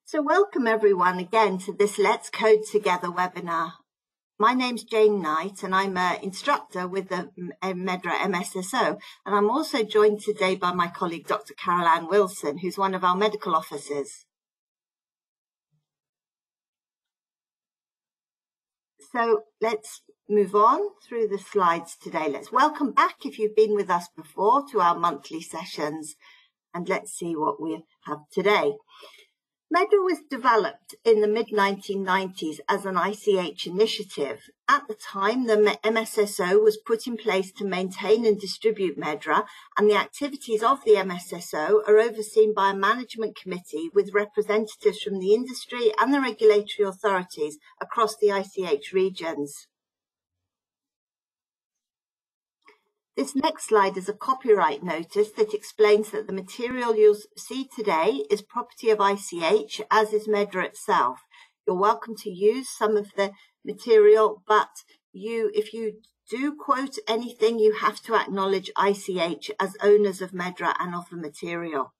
So welcome everyone again to this Let's Code Together webinar. My name's Jane Knight and I'm an instructor with the MEDRA MSSO, and I'm also joined today by my colleague Dr. Caroline Wilson, who's one of our medical officers. So let's move on through the slides today. Let's welcome back, if you've been with us before, to our monthly sessions, and let's see what we have today. MEDRA was developed in the mid-1990s as an ICH initiative. At the time, the MSSO was put in place to maintain and distribute MEDRA, and the activities of the MSSO are overseen by a management committee with representatives from the industry and the regulatory authorities across the ICH regions. This next slide is a copyright notice that explains that the material you'll see today is property of ICH, as is MEDRA itself. You're welcome to use some of the material, but if you do quote anything, you have to acknowledge ICH as owners of MEDRA and of the material.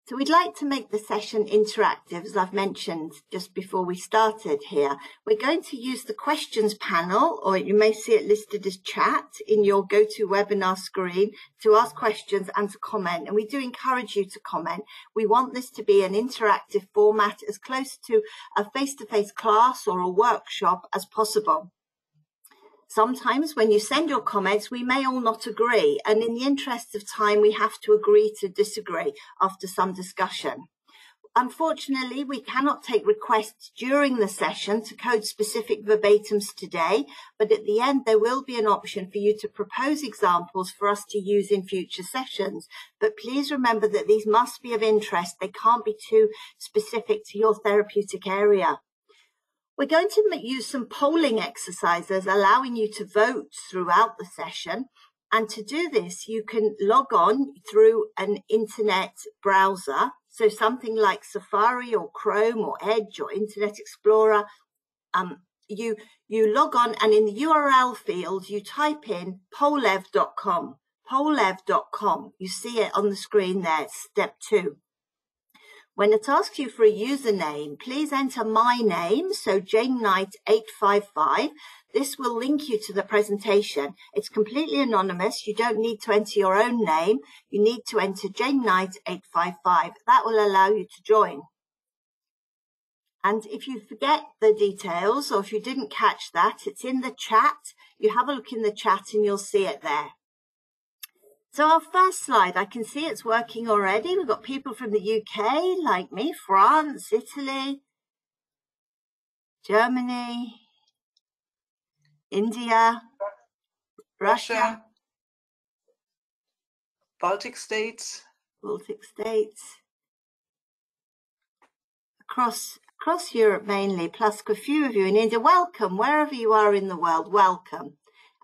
So we'd like to make the session interactive, as I've mentioned just before we started here. We're going to use the questions panel, or you may see it listed as chat in your GoToWebinar screen, to ask questions and to comment. And we do encourage you to comment. We want this to be an interactive format, as close to a face-to-face class or a workshop as possible. Sometimes when you send your comments, we may all not agree, and in the interest of time, we have to agree to disagree after some discussion. Unfortunately, we cannot take requests during the session to code specific verbatims today, but at the end, there will be an option for you to propose examples for us to use in future sessions. But please remember that these must be of interest. They can't be too specific to your therapeutic area. We're going to use some polling exercises, allowing you to vote throughout the session. And to do this, you can log on through an internet browser. So something like Safari or Chrome or Edge or Internet Explorer. You log on, and in the URL field, you type in pollev.com. Pollev.com. You see it on the screen there, step 2. When it asks you for a username, please enter my name, so Jane Knight 855. This will link you to the presentation. It's completely anonymous. You don't need to enter your own name. You need to enter Jane Knight 855. That will allow you to join. And if you forget the details, or if you didn't catch that, it's in the chat. You have a look in the chat and you'll see it there. So our first slide, I can see it's working already. We've got people from the UK, like me, France, Italy, Germany, India, Russia, Baltic States, across Europe mainly, plus a few of you in India. Welcome, wherever you are in the world, welcome.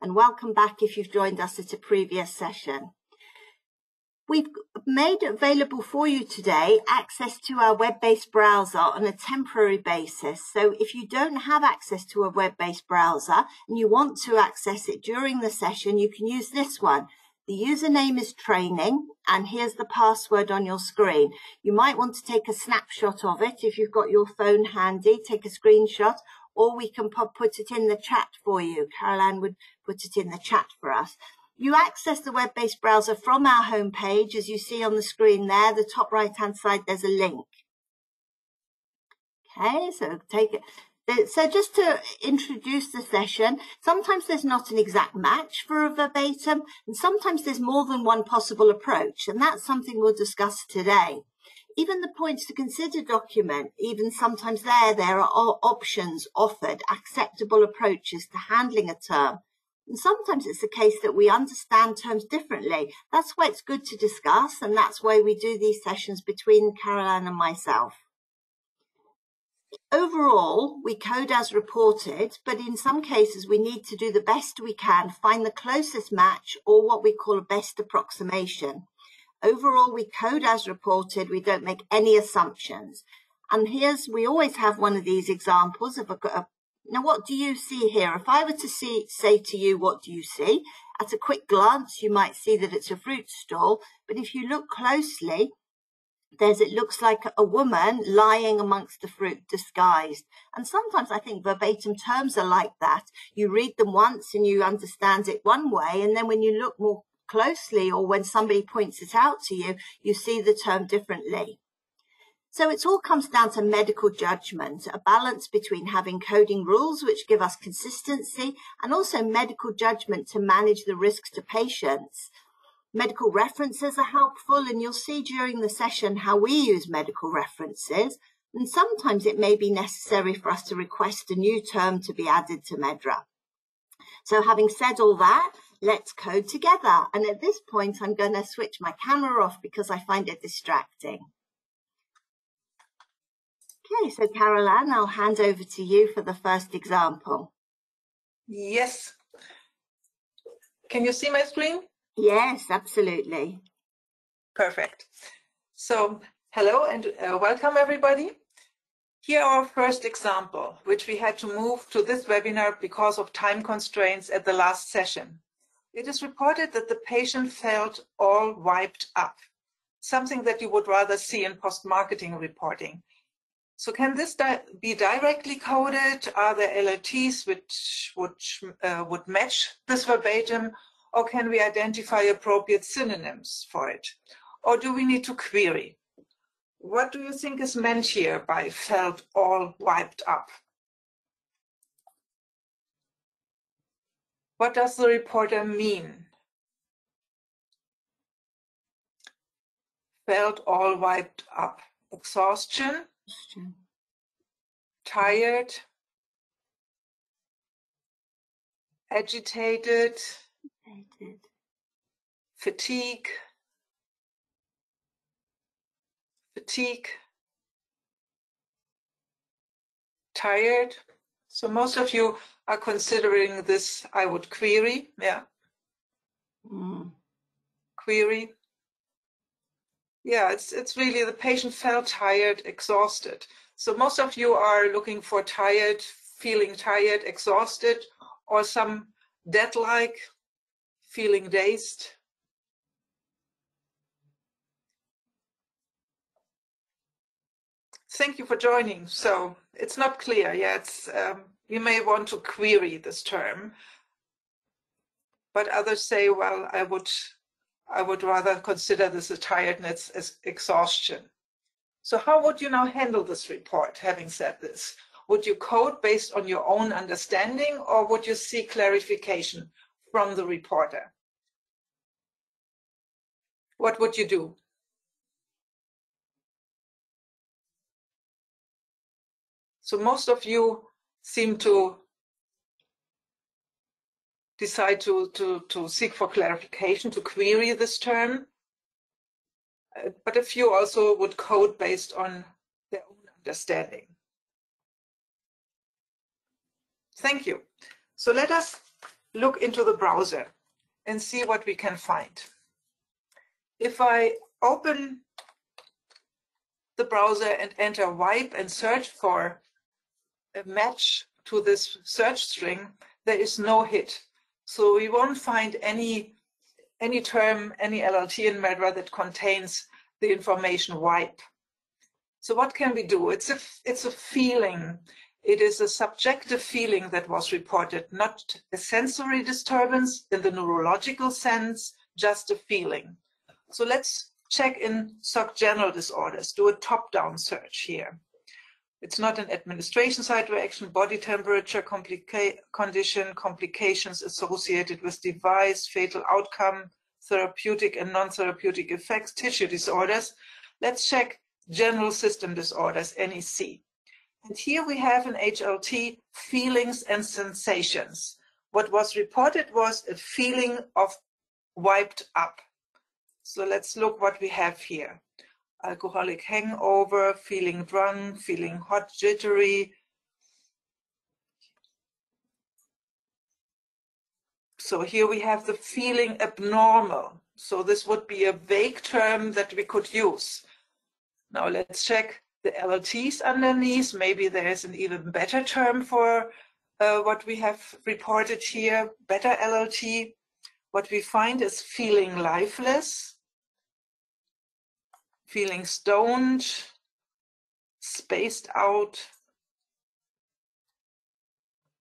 And welcome back if you've joined us at a previous session. We've made available for you today access to our web-based browser on a temporary basis. So if you don't have access to a web-based browser and you want to access it during the session, you can use this one. The username is training, and here's the password on your screen. You might want to take a snapshot of it if you've got your phone handy, take a screenshot, or we can put it in the chat for you. Caroline would put it in the chat for us. You access the web-based browser from our homepage, as you see on the screen there, the top right-hand side, there's a link. Okay, so take it. So just to introduce the session, sometimes there's not an exact match for a verbatim, and sometimes there's more than one possible approach, and that's something we'll discuss today. Even the points to consider document, even sometimes there are options offered, acceptable approaches to handling a term. And sometimes it's the case that we understand terms differently. That's why it's good to discuss, and that's why we do these sessions between Caroline and myself. Overall, we code as reported, but in some cases we need to do the best we can, find the closest match, or what we call a best approximation. Overall, we code as reported. We don't make any assumptions. And we always have one of these examples of now, what do you see here? If I were to say to you, what do you see? At a quick glance, you might see that it's a fruit stall. But if you look closely, it looks like a woman lying amongst the fruit disguised. And sometimes I think verbatim terms are like that. You read them once and you understand it one way, and then when you look more closely or when somebody points it out to you, you see the term differently. So it all comes down to medical judgment, a balance between having coding rules which give us consistency and also medical judgment to manage the risks to patients. Medical references are helpful, and you'll see during the session how we use medical references. And sometimes it may be necessary for us to request a new term to be added to MEDRA. So having said all that, let's code together. And at this point, I'm going to switch my camera off because I find it distracting. Okay, so Caroline, I'll hand over to you for the first example. Yes. Can you see my screen? Yes, absolutely. Perfect. So, hello and welcome everybody. Here our first example, which we had to move to this webinar because of time constraints at the last session. It is reported that the patient felt all wiped up, something that you would rather see in post-marketing reporting. So can this be directly coded? Are there LLTs which would match this verbatim? Or can we identify appropriate synonyms for it? Or do we need to query? What do you think is meant here by felt all wiped up? What does the reporter mean? Felt all wiped up. Exhaustion, tired, agitated, fatigue, tired. So most of you are considering this, I would query, yeah. Query. Yeah, it's really the patient felt tired, exhausted. So most of you are looking for tired, feeling tired, exhausted, or some dead-like, feeling dazed. Thank you for joining. So it's not clear yet. You may want to query this term, but others say, well, I would rather consider this as tiredness as exhaustion. So how would you now handle this report, having said this? Would you code based on your own understanding, or would you seek clarification from the reporter? What would you do? So most of you seem to decide to seek for clarification, to query this term. But a few also would code based on their own understanding. Thank you. So let us look into the browser and see what we can find. If I open the browser and enter wipe and search for a match to this search string, there is no hit. So we won't find any term, any LLT in MEDRA that contains the information wipe. So what can we do? It's a feeling. It is a subjective feeling that was reported, not a sensory disturbance in the neurological sense, just a feeling. So let's check in SOC general disorders, do a top-down search here. It's not an administration site reaction, body temperature, condition, complications associated with device, fatal outcome, therapeutic and non-therapeutic effects, tissue disorders. Let's check general system disorders, NEC. And here we have an HLT, feelings and sensations. What was reported was a feeling of wiped up. So let's look what we have here. Alcoholic hangover, feeling drunk, feeling hot, jittery. So here we have the feeling abnormal. So this would be a vague term that we could use. Now let's check the LLTs underneath. Maybe there is an even better term for what we have reported here, better LLT. What we find is feeling lifeless, feeling stoned, spaced out.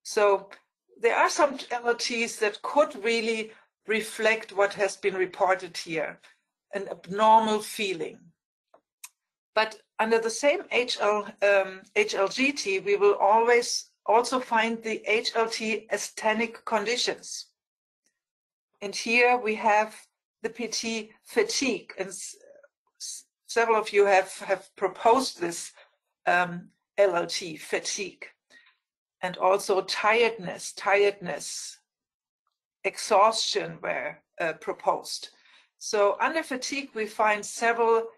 So there are some LLTs that could really reflect what has been reported here, an abnormal feeling. But under the same HLGT, we will always also find the HLT asthenic conditions. And here we have the PT fatigue, and several of you have proposed this LLT fatigue, and also tiredness, exhaustion were proposed. So under fatigue, we find several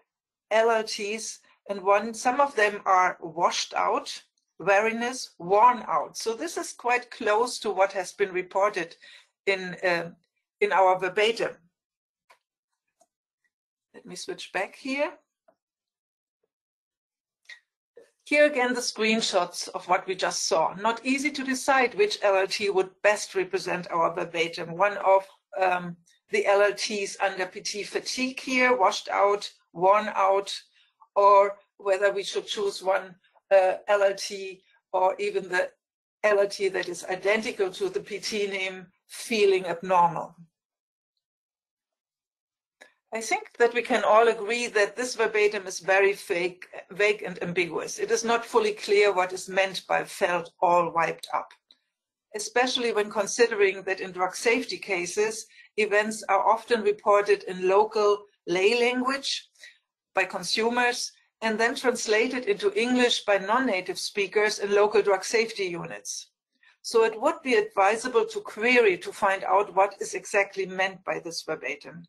LLTs, and some of them are washed out, weariness, worn out. So this is quite close to what has been reported in our verbatim. Let me switch back here. Here again, the screenshots of what we just saw. Not easy to decide which LLT would best represent our verbatim. One of the LLTs under PT fatigue here, washed out, worn out, or whether we should choose one LLT or even the LLT that is identical to the PT name, feeling abnormal. I think that we can all agree that this verbatim is very vague and ambiguous. It is not fully clear what is meant by felt all wiped up, especially when considering that in drug safety cases, events are often reported in local lay language by consumers and then translated into English by non-native speakers in local drug safety units. So it would be advisable to query to find out what is exactly meant by this verbatim.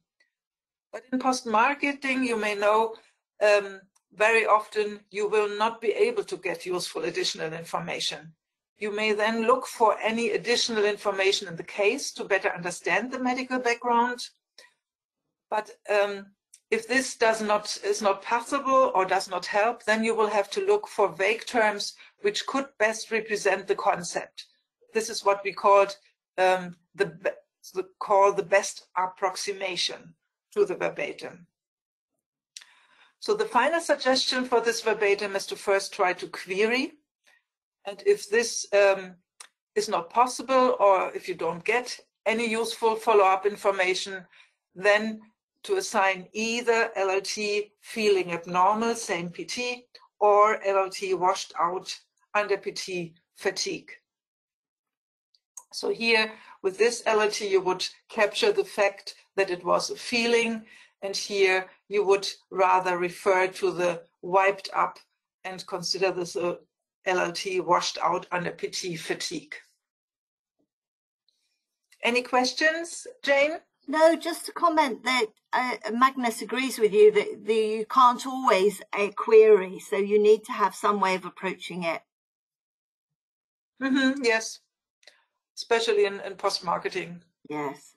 But in post-marketing, you may know very often you will not be able to get useful additional information. You may then look for any additional information in the case to better understand the medical background. But if this is not possible or does not help, then you will have to look for vague terms which could best represent the concept. This is what we called the best approximation to the verbatim. So the final suggestion for this verbatim is to first try to query. And if this is not possible, or if you don't get any useful follow-up information, then to assign either LLT feeling abnormal, same PT, or LLT washed out under PT fatigue. So here, with this LLT, you would capture the fact that it was a feeling, and here you would rather refer to the wiped up and consider this a LLT washed out under PT fatigue. Any questions, Jane? No, just to comment that Magnus agrees with you that you can't always query, so you need to have some way of approaching it. Yes, especially in post-marketing. Yes.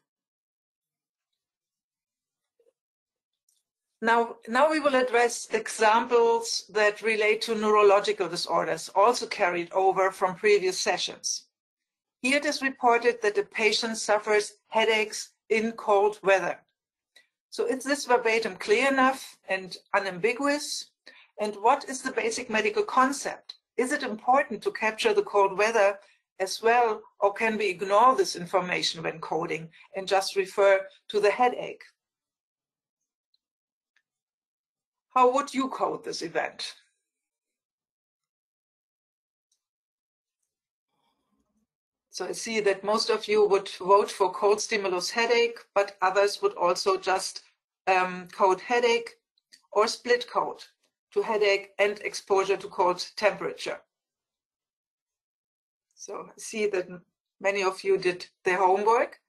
Now we will address examples that relate to neurological disorders, also carried over from previous sessions. Here it is reported that the patient suffers headaches in cold weather. So is this verbatim clear enough and unambiguous? And what is the basic medical concept? Is it important to capture the cold weather as well, or can we ignore this information when coding and just refer to the headache? How would you code this event? So I see that most of you would vote for cold stimulus headache, but others would also just code headache or split code to headache and exposure to cold temperature. So I see that many of you did their homework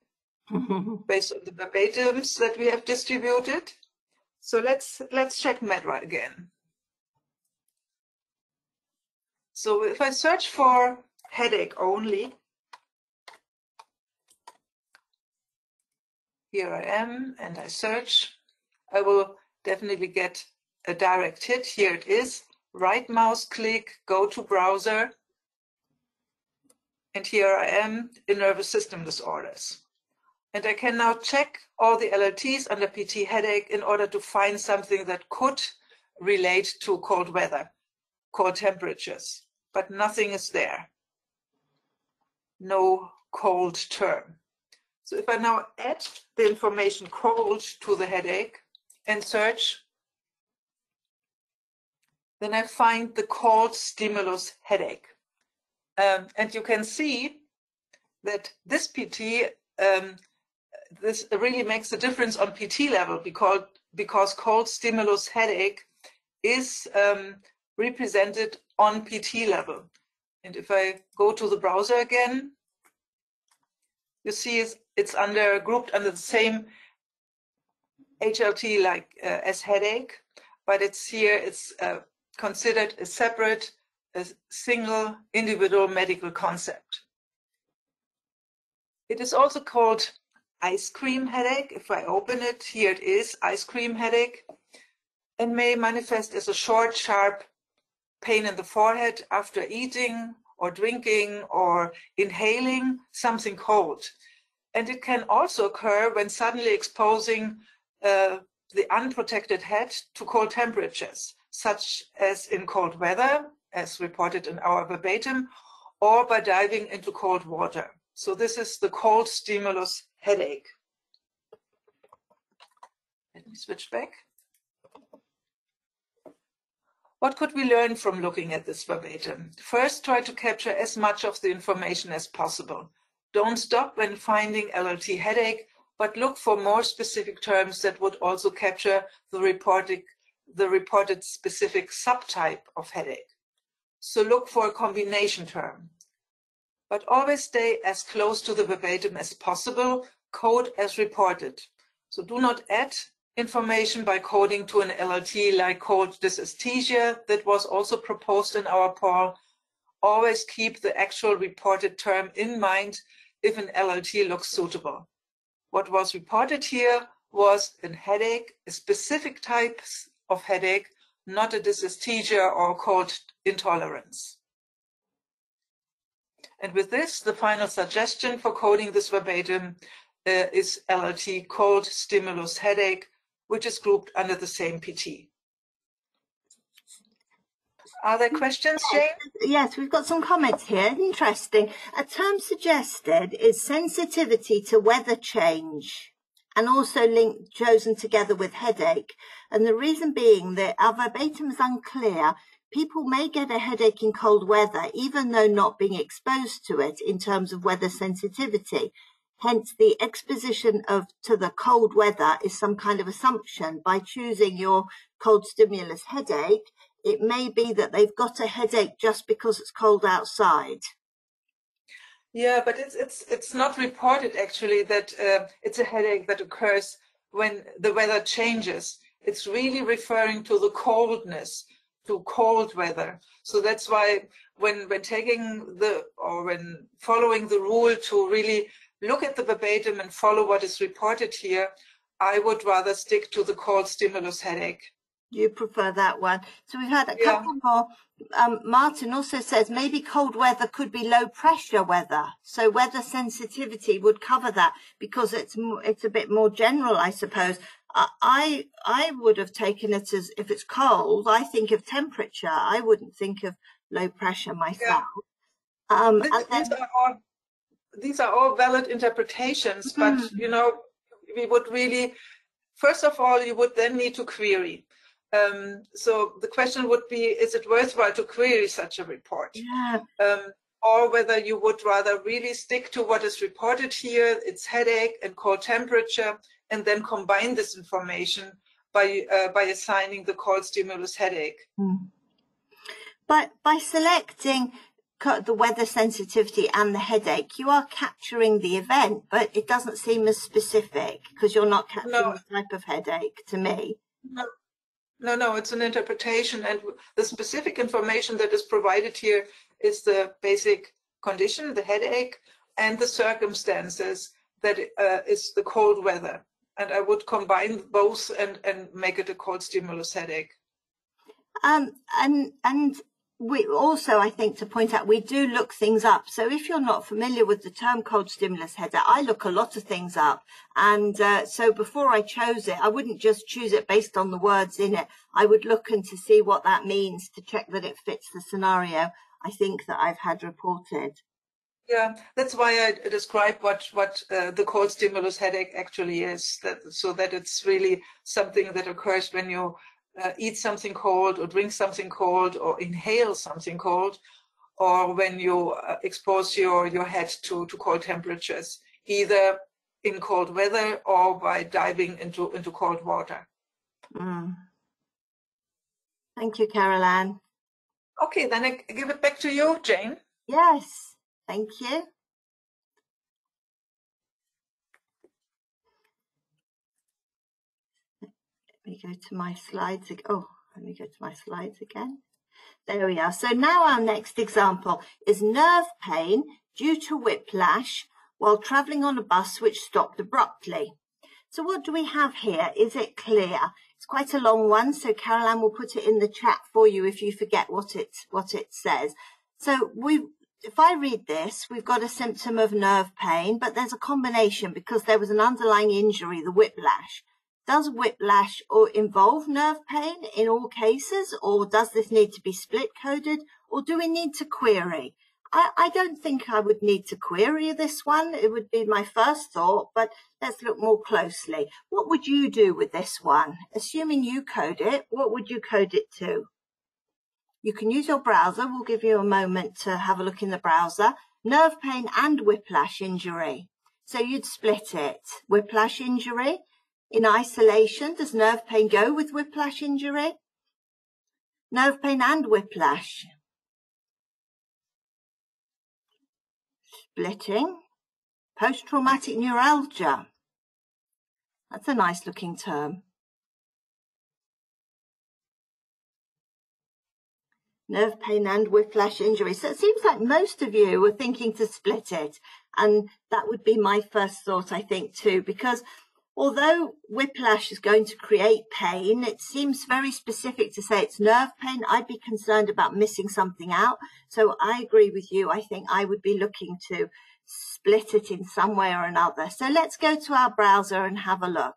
based on the verbatims that we have distributed. So let's check MEDRA again. So if I search for headache only, here I am, and I search, I will definitely get a direct hit. Here it is, right mouse click, go to browser, and here I am in nervous system disorders. And I can now check all the LLTs under PT headache in order to find something that could relate to cold weather, cold temperatures, but nothing is there. No cold term. So if I now add the information cold to the headache and search, then I find the cold stimulus headache. And you can see that this PT, this really makes a difference on PT level because cold stimulus headache is represented on PT level. And if I go to the browser again, you see it's grouped under the same HLT like as headache, but it's considered a separate, a single individual medical concept. It is also called ice cream headache. If I open it, here it is, ice cream headache, and may manifest as a short, sharp pain in the forehead after eating or drinking or inhaling something cold. And it can also occur when suddenly exposing the unprotected head to cold temperatures, such as in cold weather, as reported in our verbatim, or by diving into cold water. So this is the cold stimulus headache. Let me switch back. What could we learn from looking at this verbatim? First, try to capture as much of the information as possible. Don't stop when finding LLT headache, but look for more specific terms that would also capture the reported specific subtype of headache. So look for a combination term. But always stay as close to the verbatim as possible, code as reported. So do not add information by coding to an LLT like cold dysesthesia that was also proposed in our poll. Always keep the actual reported term in mind if an LLT looks suitable. What was reported here was a headache, a specific type of headache, not a dysesthesia or cold intolerance. And with this, the final suggestion for coding this verbatim is LLT cold stimulus headache, which is grouped under the same PT. Are there questions, Jane? Yes, we've got some comments here. Interesting. A term suggested is sensitivity to weather change and also chosen together with headache. And the reason being that our verbatim is unclear. People may get a headache in cold weather, even though not being exposed to it in terms of weather sensitivity. Hence, the exposition to the cold weather is some kind of assumption. By choosing your cold stimulus headache, it may be that they've got a headache just because it's cold outside. Yeah, but it's not reported actually that it's a headache that occurs when the weather changes. It's really referring to the coldness, to cold weather. So that's why when following the rule to really look at the verbatim and follow what is reported here, I would rather stick to the cold stimulus headache. You prefer that one. So we've had a couple more. Martin also says maybe cold weather could be low pressure weather. So weather sensitivity would cover that because it's a bit more general, I suppose. I would have taken it as if it's cold, I think of temperature. I wouldn't think of low pressure myself. Yeah. These are all valid interpretations, but you know, we would really, first of all, you would then need to query. So the question would be, is it worthwhile to query such a report? Yeah. Or whether you would rather really stick to what is reported here, its headache and cold temperature, and then combine this information by assigning the cold stimulus headache. But by selecting the weather sensitivity and the headache, you are capturing the event, but it doesn't seem as specific because you're not capturing the type of headache to me. No, it's an interpretation, and the specific information that is provided here is the basic condition, the headache, and the circumstances that is the cold weather. And I would combine both and make it a cold stimulus headache. And we also, I think, to point out, we do look things up. So if you're not familiar with the term cold stimulus headache, I look a lot of things up. And so before I chose it, I wouldn't just choose it based on the words in it. I would look and to see what that means to check that it fits the scenario I think that I've had reported. Yeah, that's why I describe what the cold stimulus headache actually is, so that it's really something that occurs when you eat something cold or drink something cold or inhale something cold, or when you expose your head to cold temperatures, either in cold weather or by diving into cold water. Thank you, Caroline. Okay, then I give it back to you, Jane. Yes, thank you. Let me go to my slides. Let me go to my slides again. There we are. So now our next example is nerve pain due to whiplash while travelling on a bus which stopped abruptly. So what do we have here? Is it clear? It's quite a long one, so Caroline will put it in the chat for you if you forget what it says. So if I read this, we've got a symptom of nerve pain, but there's a combination because there was an underlying injury, the whiplash. Does whiplash involve nerve pain in all cases, or does this need to be split coded, or do we need to query? I don't think I would need to query this one. It would be my first thought, but let's look more closely. What would you do with this one? Assuming you code it, what would you code it to? You can use your browser. We'll give you a moment to have a look in the browser. Nerve pain and whiplash injury. So you'd split it. Whiplash injury. In isolation, does nerve pain go with whiplash injury? Nerve pain and whiplash. Splitting. Post-traumatic neuralgia. That's a nice looking term. Nerve pain and whiplash injury. So it seems like most of you were thinking to split it. And that would be my first thought, I think, too, because although whiplash is going to create pain, it seems very specific to say it's nerve pain. I'd be concerned about missing something out. So I agree with you. I think I would be looking to split it in some way or another. So let's go to our browser and have a look.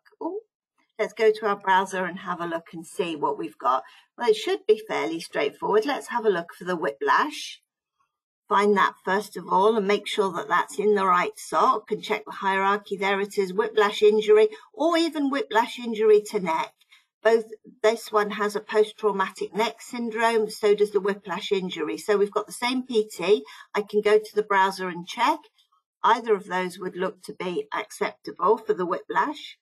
Let's go to our browser and have a look and see what we've got. Well, it should be fairly straightforward. Let's have a look for the whiplash. Find that first of all and make sure that that's in the right sock and check the hierarchy. There it is, whiplash injury or even whiplash injury to neck. Both, this one has a post-traumatic neck syndrome, so does the whiplash injury. So we've got the same PT. I can go to the browser and check. Either of those would look to be acceptable for the whiplash.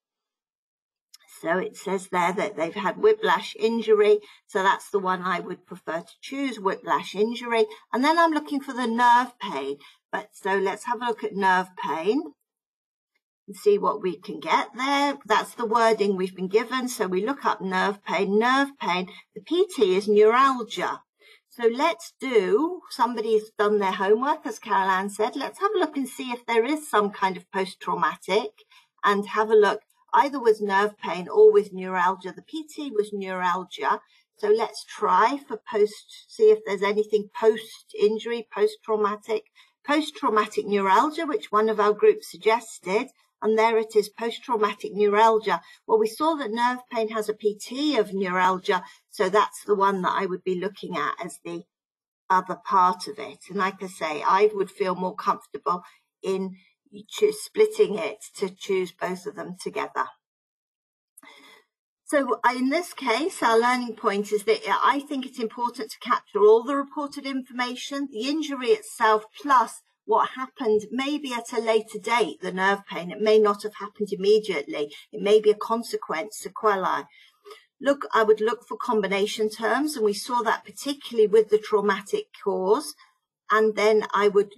So it says there that they've had whiplash injury. So that's the one I would prefer to choose, whiplash injury. And then I'm looking for the nerve pain. So let's have a look at nerve pain and see what we can get there. That's the wording we've been given. So we look up nerve pain. Nerve pain, the PT is neuralgia. So let's do, somebody's done their homework, as Caroline said. Let's have a look and see if there is some kind of post-traumatic and have a look. Either with nerve pain or with neuralgia. The PT was neuralgia. So let's try for see if there's anything post-injury, post-traumatic neuralgia, which one of our groups suggested. And there it is, post-traumatic neuralgia. Well, we saw that nerve pain has a PT of neuralgia. So that's the one that I would be looking at as the other part of it. And like I say, I would feel more comfortable in splitting it to choose both of them together. So in this case, our learning point is that I think it's important to capture all the reported information, the injury itself, plus what happened maybe at a later date, the nerve pain. It may not have happened immediately. It may be a consequence, sequelae. I would look for combination terms, and we saw that particularly with the traumatic cause. And then I would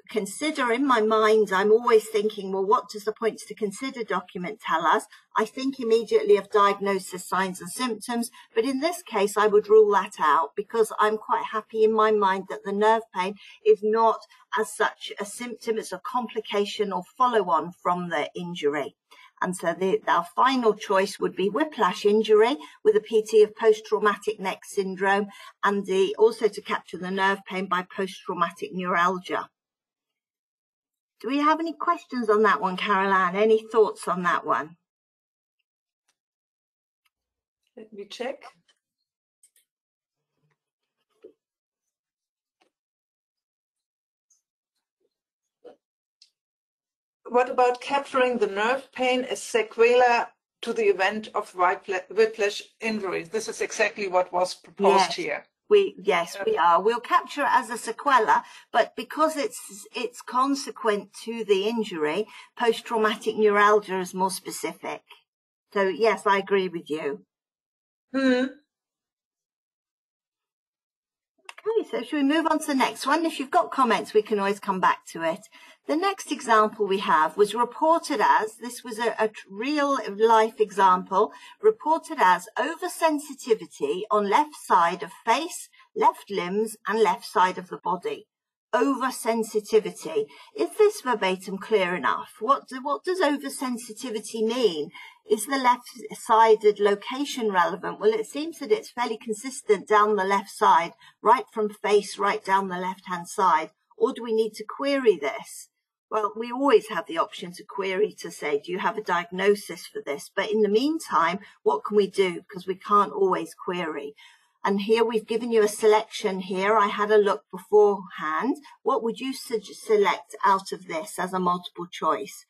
consider in my mind, I'm always thinking, well, what does the points to consider document tell us? I think immediately of diagnosis, signs and symptoms. But in this case, I would rule that out because I'm quite happy in my mind that the nerve pain is not as such a symptom. It's a complication or follow on from the injury. And so our final choice would be whiplash injury with a PT of post-traumatic neck syndrome, and also to capture the nerve pain by post-traumatic neuralgia. Do we have any questions on that one, Carol Ann? Any thoughts on that one? Let me check. What about capturing the nerve pain as sequela to the event of whiplash injury? This is exactly what was proposed here. Yes, we are. We'll capture it as a sequela, but because it's consequent to the injury, post-traumatic neuralgia is more specific. So yes, I agree with you. Okay, so should we move on to the next one? If you've got comments, we can always come back to it. The next example we have was reported as, this was a real life example, reported as oversensitivity on left side of face, left limbs, and left side of the body. Oversensitivity. Is this verbatim clear enough? What does oversensitivity mean? Is the left-sided location relevant? Well, it seems that it's fairly consistent down the left side, right from face, right down the left-hand side. Or do we need to query this? Well, we always have the option to query to say, do you have a diagnosis for this? But in the meantime, what can we do? Because we can't always query. And here we've given you a selection here. I had a look beforehand. What would you select out of this as a multiple choice?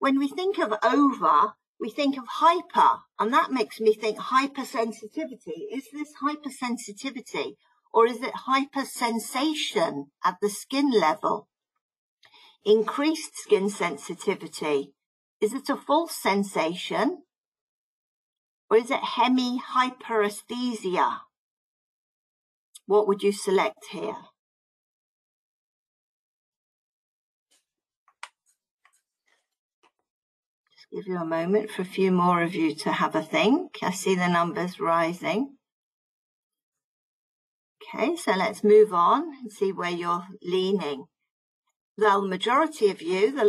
When we think of over, we think of hyper, and that makes me think hypersensitivity. Is this hypersensitivity, or is it hypersensation at the skin level? Increased skin sensitivity. Is it a false sensation, or is it hemi-hyperesthesia? What would you select here? Just give you a moment for a few more of you to have a think. I see the numbers rising. Okay, so let's move on and see where you're leaning. Well, the majority of you, the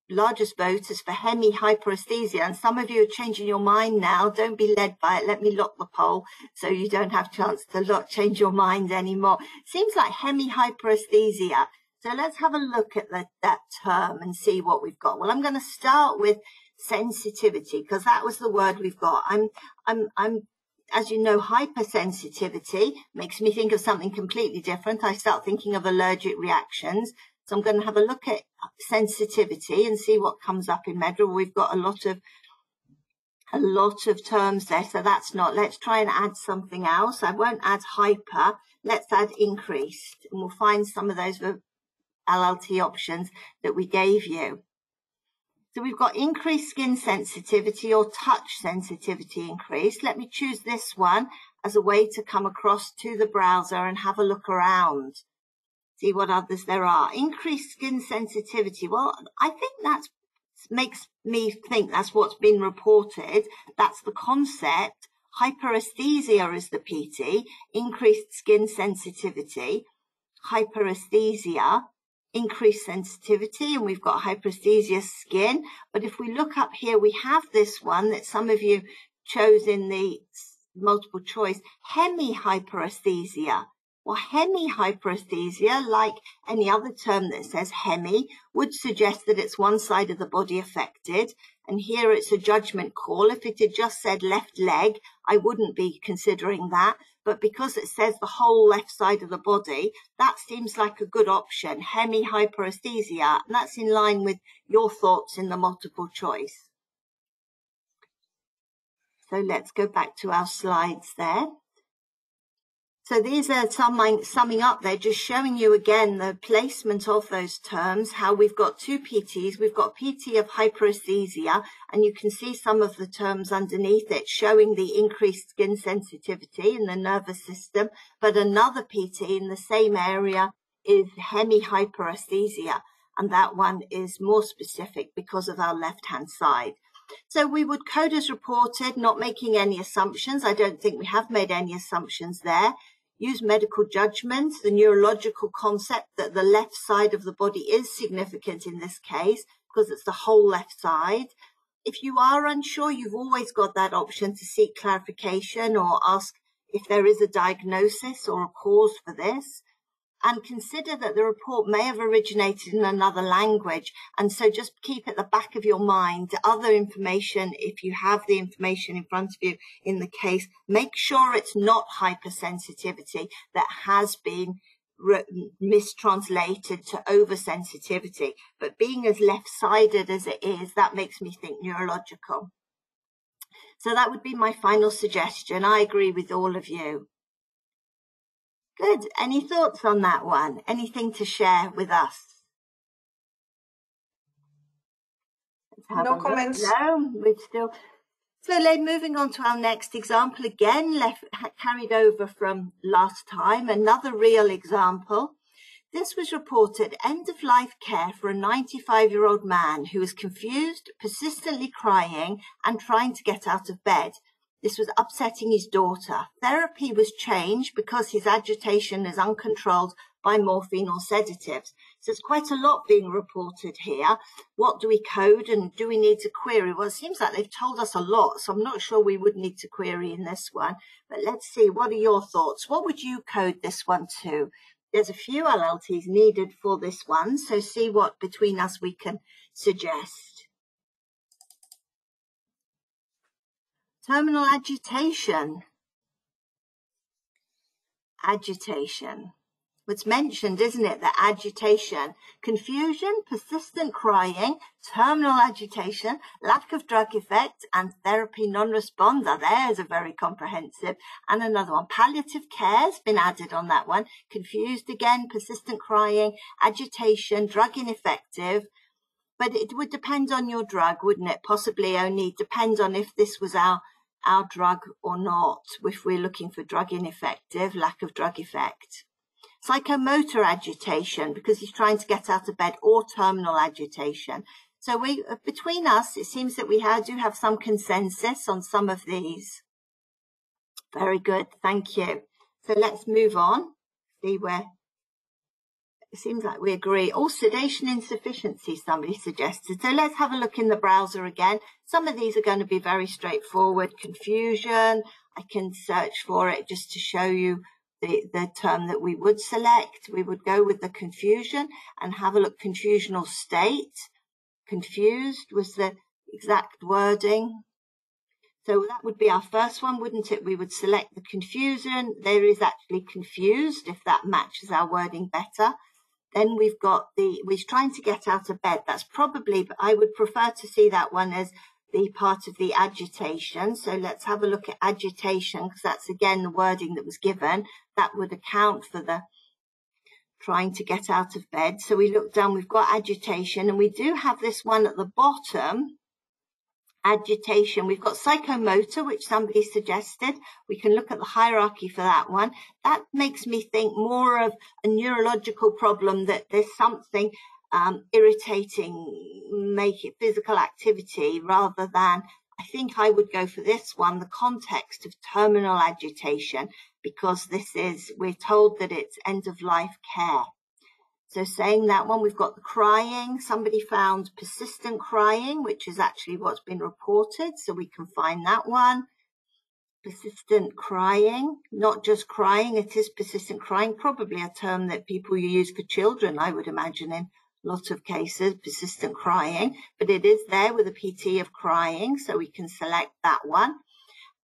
largest vote is for hemi-hyperesthesia, and some of you are changing your mind now. Don't be led by it. Let me lock the poll so you don't have a chance to change your mind anymore. Seems like hemi-hyperesthesia. So let's have a look at that term and see what we've got. Well, I'm going to start with sensitivity because that was the word we've got. As you know, hypersensitivity makes me think of something completely different. I start thinking of allergic reactions. So I'm going to have a look at sensitivity and see what comes up in Medral. We've got a lot of terms there, so that's not. Let's try and add something else. I won't add hyper. Let's add increased, and we'll find some of those LLT options that we gave you. So we've got increased skin sensitivity or touch sensitivity increased. Let me choose this one as a way to come across to the browser and have a look around. See what others there are. Increased skin sensitivity. Well, I think that makes me think that's what's been reported. That's the concept. Hyperesthesia is the PT. Increased skin sensitivity. Hyperesthesia. Increased sensitivity, and we've got hyperesthesia skin. But if we look up here, we have this one that some of you chose in the multiple choice, hemi-hyperesthesia. Well, hemi-hyperesthesia, like any other term that says hemi, would suggest that it's one side of the body affected. And here it's a judgment call. If it had just said left leg, I wouldn't be considering that. But because it says the whole left side of the body, that seems like a good option, hemi-hyperesthesia. And that's in line with your thoughts in the multiple choice. So let's go back to our slides there. So these are summing up there, just showing you again the placement of those terms, how we've got two PTs. We've got PT of hyperesthesia, and you can see some of the terms underneath it showing the increased skin sensitivity in the nervous system. But another PT in the same area is hemi-hyperesthesia, and that one is more specific because of our left-hand side. So we would code as reported, not making any assumptions. I don't think we have made any assumptions there. Use medical judgment, the neurological concept that the left side of the body is significant in this case because it's the whole left side. If you are unsure, you've always got that option to seek clarification or ask if there is a diagnosis or a cause for this. And consider that the report may have originated in another language. And so just keep at the back of your mind other information. If you have the information in front of you in the case, make sure it's not hypersensitivity that has been mistranslated to oversensitivity. But being as left-sided as it is, that makes me think neurological. So that would be my final suggestion. I agree with all of you. Good. Any thoughts on that one? Anything to share with us? No comments. No, we're still. So moving on to our next example again, carried over from last time, another real example. This was reported end-of-life care for a 95-year-old man who was confused, persistently crying and trying to get out of bed. This was upsetting his daughter. Therapy was changed because his agitation is uncontrolled by morphine or sedatives. So it's quite a lot being reported here. What do we code and do we need to query? Well, it seems like they've told us a lot, so I'm not sure we would need to query in this one. But let's see, what are your thoughts? What would you code this one to? There's a few LLTs needed for this one, so see what between us we can suggest. Terminal agitation. Agitation. It's mentioned, isn't it, that agitation, confusion, persistent crying, terminal agitation, lack of drug effect, and therapy non-responder. There's a very comprehensive. And another one, palliative care has been added on that one. Confused again, persistent crying, agitation, drug ineffective. But it would depend on your drug, wouldn't it? Possibly only depend on if this was our drug or not, if we're looking for drug ineffective, lack of drug effect. Psychomotor agitation, because he's trying to get out of bed, or terminal agitation. So between us, it seems that we do have some consensus on some of these. Very good, thank you. So let's move on, see where it seems like we agree. Oh, sedation insufficiency, somebody suggested. So let's have a look in the browser again. Some of these are going to be very straightforward. Confusion, I can search for it just to show you the term that we would select. We would go with the confusion and have a look. Confusional state. Confused was the exact wording. So that would be our first one, wouldn't it? We would select the confusion. There is actually confused, if that matches our wording better. Then we've got we're trying to get out of bed. That's probably, but I would prefer to see that one as the part of the agitation. So let's have a look at agitation, because that's again the wording that was given. That would account for the trying to get out of bed. So we look down, we've got agitation, and we do have this one at the bottom. Agitation. We've got psychomotor, which somebody suggested. We can look at the hierarchy for that one. That makes me think more of a neurological problem, that there's something irritating, make it physical activity, rather than, I think I would go for this one, the context of terminal agitation, because we're told that it's end-of-life care. So saying that one, we've got the crying. Somebody found persistent crying, which is actually what's been reported. So we can find that one. Persistent crying, not just crying, it is persistent crying, probably a term that people use for children, I would imagine, in a lot of cases, persistent crying. But it is there with a PT of crying, so we can select that one.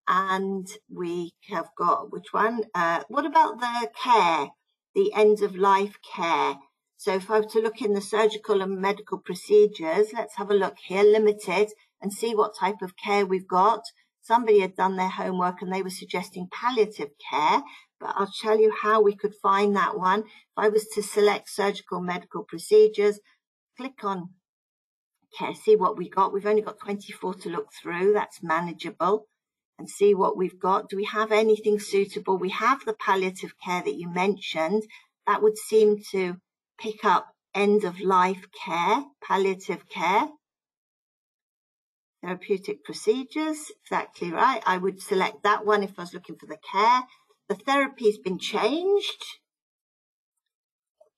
And we have got, which one? What about the care, the end-of-life care? So if I were to look in the surgical and medical procedures, let's have a look here, limited, and see what type of care we've got. Somebody had done their homework and they were suggesting palliative care, but I'll tell you how we could find that one. If I was to select surgical medical procedures, click on care, see what we got. We've only got 24 to look through, that's manageable. And see what we've got. Do we have anything suitable? We have the palliative care that you mentioned. That would seem to pick up end-of-life care, palliative care. Therapeutic procedures, exactly right. I would select that one if I was looking for the care. The therapy's been changed.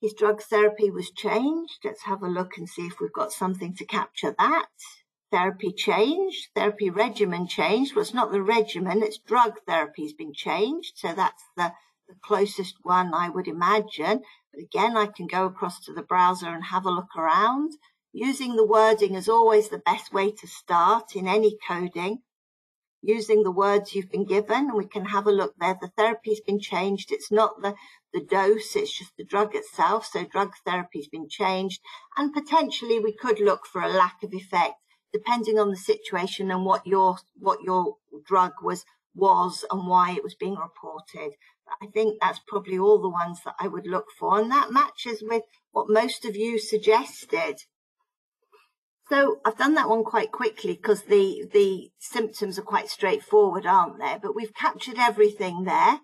His drug therapy was changed. Let's have a look and see if we've got something to capture that. Therapy changed, therapy regimen changed. Well, it's not the regimen, it's drug therapy's been changed. So that's the closest one I would imagine. But again, I can go across to the browser and have a look around. Using the wording is always the best way to start in any coding. Using the words you've been given, and we can have a look there. The therapy's been changed. It's not the dose, it's just the drug itself. So drug therapy's been changed. And potentially we could look for a lack of effect, depending on the situation and what your drug was and why it was being reported. I think that's probably all the ones that I would look for, and that matches with what most of you suggested. So I've done that one quite quickly because the symptoms are quite straightforward, aren't they? But we've captured everything there.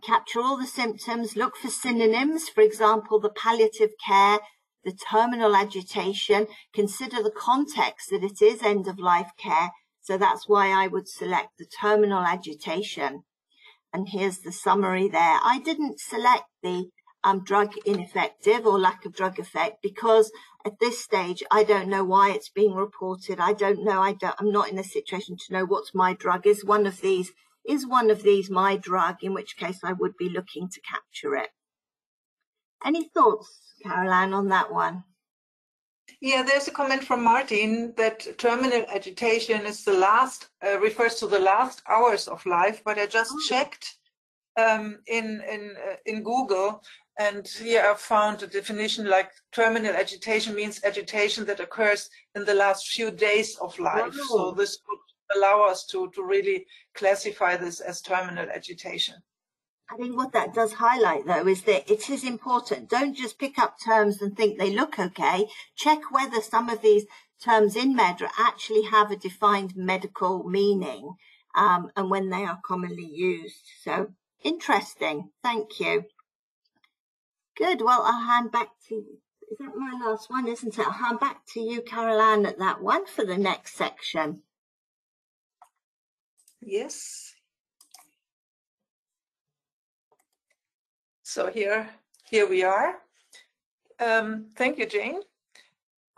Capture all the symptoms, look for synonyms, for example, the palliative care, the terminal agitation. Consider the context that it is end-of-life care. So that's why I would select the terminal agitation. And here's the summary there. I didn't select the drug ineffective or lack of drug effect because at this stage, I don't know why it's being reported. I don't know. I'm not in a situation to know what's my drug. Is one of these my drug, in which case I would be looking to capture it. Any thoughts, Caroline, on that one? Yeah, there's a comment from Martin that terminal agitation is the last, refers to the last hours of life, but I just checked in Google, and here I found a definition like terminal agitation means agitation that occurs in the last few days of life. Wow. So this would allow us to really classify this as terminal agitation. I think what that does highlight, though, is that it is important. Don't just pick up terms and think they look okay. Check whether some of these terms in MEDRA actually have a defined medical meaning and when they are commonly used. So interesting. Thank you. Good. Well, I'll hand back to you. Is that my last one, isn't it? I'll hand back to you, Caroline, at that one for the next section. Yes. So here we are. Thank you, Jane.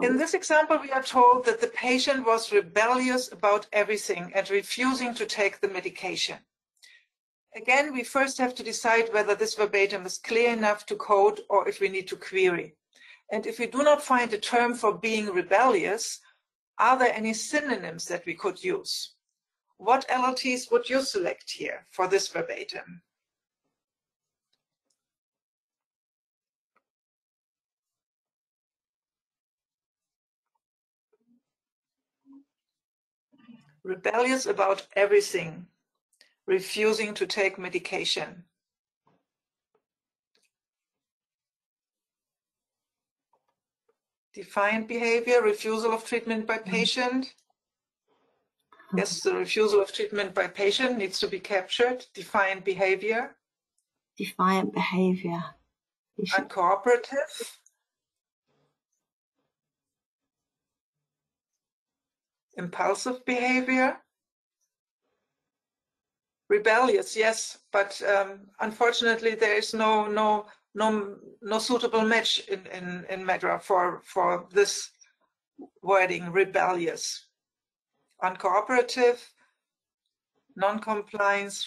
In this example, we are told that the patient was rebellious about everything and refusing to take the medication. Again, we first have to decide whether this verbatim is clear enough to code or if we need to query. And if we do not find a term for being rebellious, are there any synonyms that we could use? What LLTs would you select here for this verbatim? Rebellious about everything, refusing to take medication. Defiant behavior, refusal of treatment by patient. Yes, the refusal of treatment by patient needs to be captured. Defiant behavior. Defiant behavior. Uncooperative. Impulsive behavior. Rebellious, yes, but unfortunately there is no suitable match in MEDRA for this wording, rebellious. Uncooperative, non-compliance,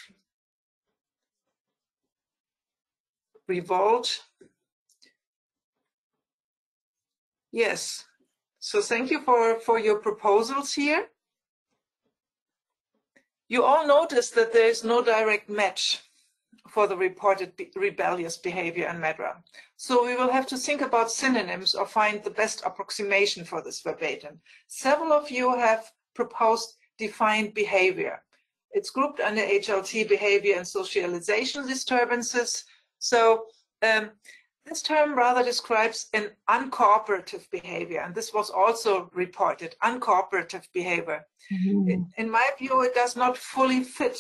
revolt. Yes, so thank you for your proposals here. You all notice that there is no direct match for the reported rebellious behavior in MEDRA. So we will have to think about synonyms or find the best approximation for this verbatim. Several of you have proposed defined behavior. It's grouped under HLT, behavior and socialization disturbances. So this term rather describes an uncooperative behavior, and this was also reported, uncooperative behavior. Mm-hmm. In my view, it does not fully fit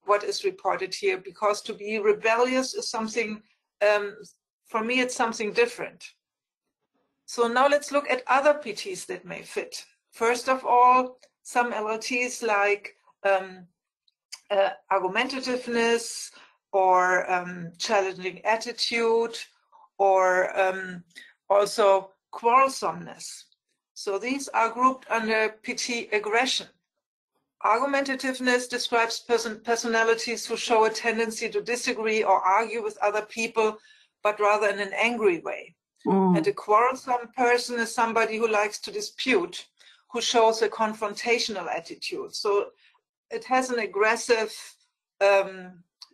what is reported here, because to be rebellious is something, for me, it's something different. So now let's look at other PTs that may fit. First of all, some LLTs like argumentativeness or challenging attitude, or also quarrelsomeness. So these are grouped under PT aggression. Argumentativeness describes personalities who show a tendency to disagree or argue with other people, but rather in an angry way. And a quarrelsome person is somebody who likes to dispute, who shows a confrontational attitude. So it has an aggressive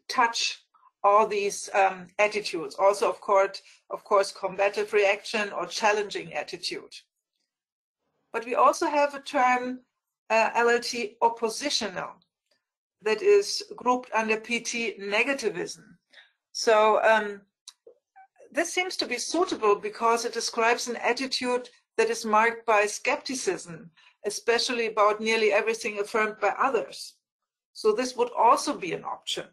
touch, all these attitudes. Also, of course, combative reaction or challenging attitude. But we also have a term, LLT oppositional, that is grouped under PT negativism. So this seems to be suitable because it describes an attitude that is marked by skepticism, especially about nearly everything affirmed by others. So this would also be an option.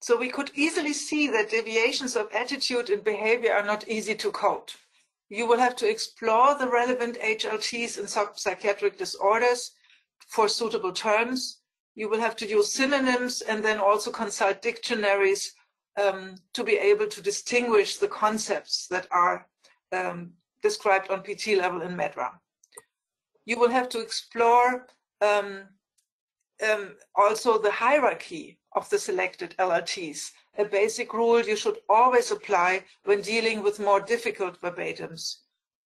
So we could easily see that deviations of attitude and behavior are not easy to code. You will have to explore the relevant HLTs in psychiatric disorders for suitable terms. You will have to use synonyms and then also consult dictionaries to be able to distinguish the concepts that are described on PT level in MEDRA. You will have to explore also the hierarchy of the selected LLTs. A basic rule you should always apply when dealing with more difficult verbatims.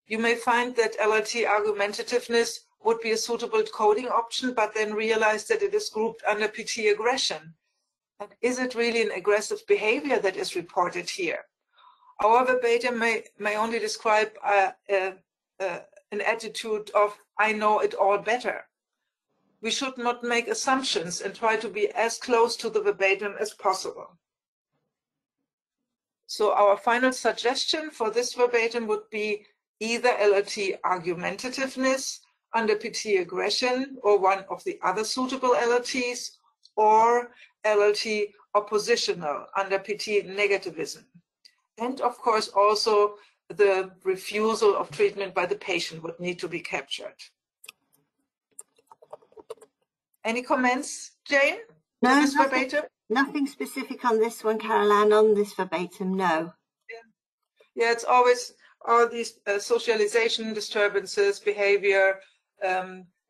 You may find that LLT argumentativeness would be a suitable coding option, but then realize that it is grouped under PT aggression. And is it really an aggressive behavior that is reported here? Our verbatim may only describe an attitude of, I know it all better. We should not make assumptions and try to be as close to the verbatim as possible. So our final suggestion for this verbatim would be either LLT argumentativeness under PT aggression or one of the other suitable LLTs, or LLT oppositional under PT negativism. And of course also the refusal of treatment by the patient would need to be captured. Any comments, Jane? No, this verbatim? Nothing specific on this one, Caroline, on this verbatim, no. Yeah, it's always all these socialization disturbances, behavior,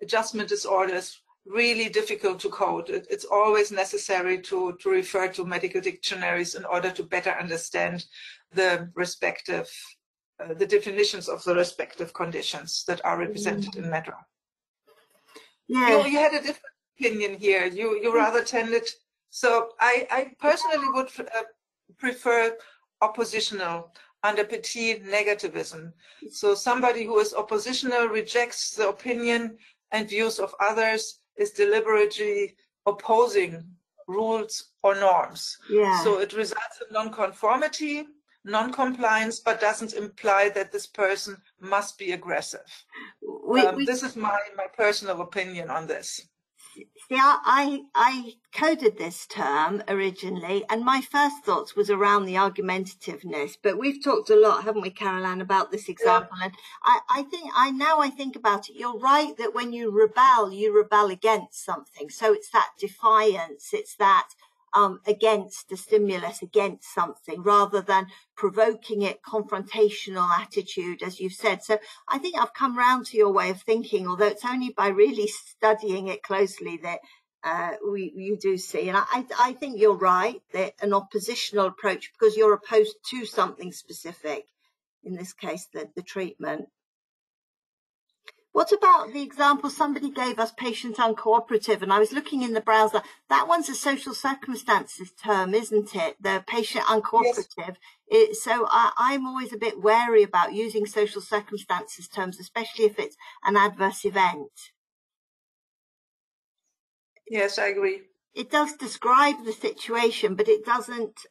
adjustment disorders, really difficult to code. It's always necessary to refer to medical dictionaries in order to better understand the respective, the definitions of the respective conditions that are represented in MEDRA. Yeah. You had a different opinion here. You rather tended, so I personally would prefer oppositional under PT negativism. So somebody who is oppositional rejects the opinion and views of others, is deliberately opposing rules or norms. Yeah. So it results in non-conformity, non-compliance, but doesn't imply that this person must be aggressive. This is my personal opinion on this. See, I coded this term originally, and my first thoughts was around the argumentativeness, but we've talked a lot, haven't we, Caroline, about this example, and I think about it, you're right that when you rebel against something, so it's that defiance, it's that against the stimulus, against something, rather than provoking it, confrontational attitude, as you've said. So I think I've come round to your way of thinking, although it's only by really studying it closely that you do see. And I think you're right, that an oppositional approach, because you're opposed to something specific, in this case, the treatment. What about the example somebody gave us, patient uncooperative, and I was looking in the browser, that one's a social circumstances term, isn't it? The patient uncooperative. Yes. So I'm always a bit wary about using social circumstances terms, especially if it's an adverse event. Yes, I agree. It does describe the situation, but it doesn't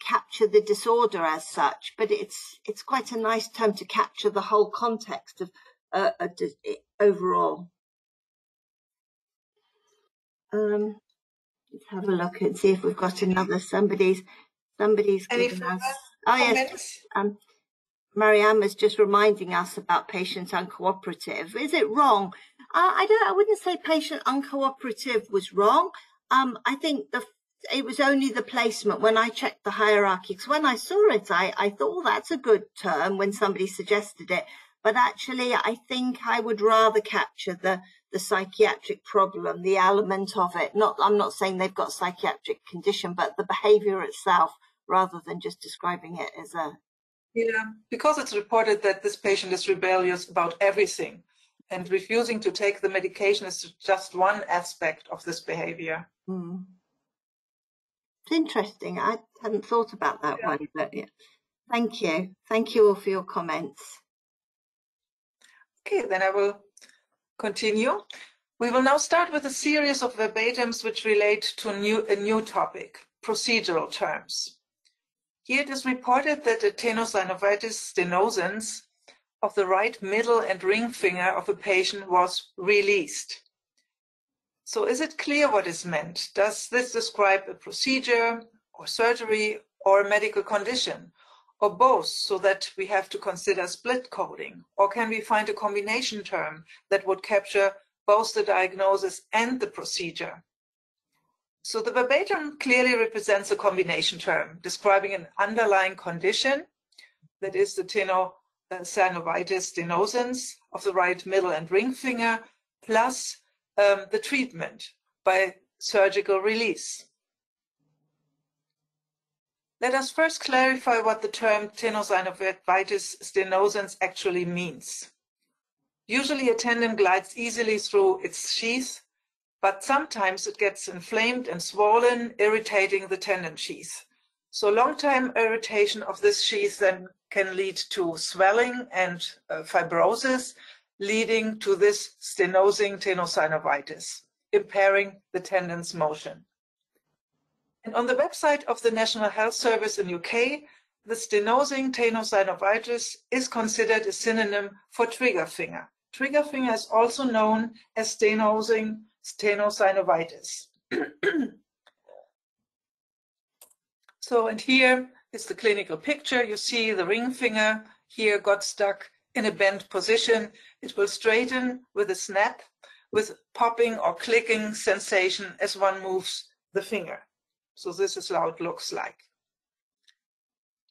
capture the disorder as such. But it's quite a nice term to capture the whole context of overall. Let's have a look and see if we've got another. Somebody's given us. Oh yes, Marianne was just reminding us about patient uncooperative. Is it wrong? I wouldn't say patient uncooperative was wrong. I think it was only the placement when I checked the hierarchy. Because when I saw it, I thought, well, that's a good term when somebody suggested it. But actually, I think I would rather capture the psychiatric problem, the element of it. I'm not saying they've got a psychiatric condition, but the behavior itself, rather than just describing it as a... Yeah, because it's reported that this patient is rebellious about everything, and refusing to take the medication is just one aspect of this behavior. Mm. It's interesting. I hadn't thought about that one, but yeah. Thank you. Thank you all for your comments. Okay, then I will continue. We will now start with a series of verbatims which relate to a new topic, procedural terms. Here it is reported that the tenosynovitis stenosans of the right middle and ring finger of a patient was released. So is it clear what is meant? Does this describe a procedure or surgery or a medical condition, or both, so that we have to consider split coding? Or can we find a combination term that would capture both the diagnosis and the procedure? So the verbatim clearly represents a combination term describing an underlying condition, that is the tenosynovitis stenosans of the right middle and ring finger, plus the treatment by surgical release. Let us first clarify what the term tenosynovitis stenosans actually means. Usually a tendon glides easily through its sheath, but sometimes it gets inflamed and swollen, irritating the tendon sheath. So long-term irritation of this sheath then can lead to swelling and fibrosis, leading to this stenosing tenosynovitis, impairing the tendon's motion. And on the website of the National Health Service in UK, the stenosing tenosynovitis is considered a synonym for trigger finger. Trigger finger is also known as stenosing tenosynovitis. So, and here is the clinical picture. You see the ring finger here got stuck in a bent position. It will straighten with a snap, with popping or clicking sensation as one moves the finger. So this is how it looks like.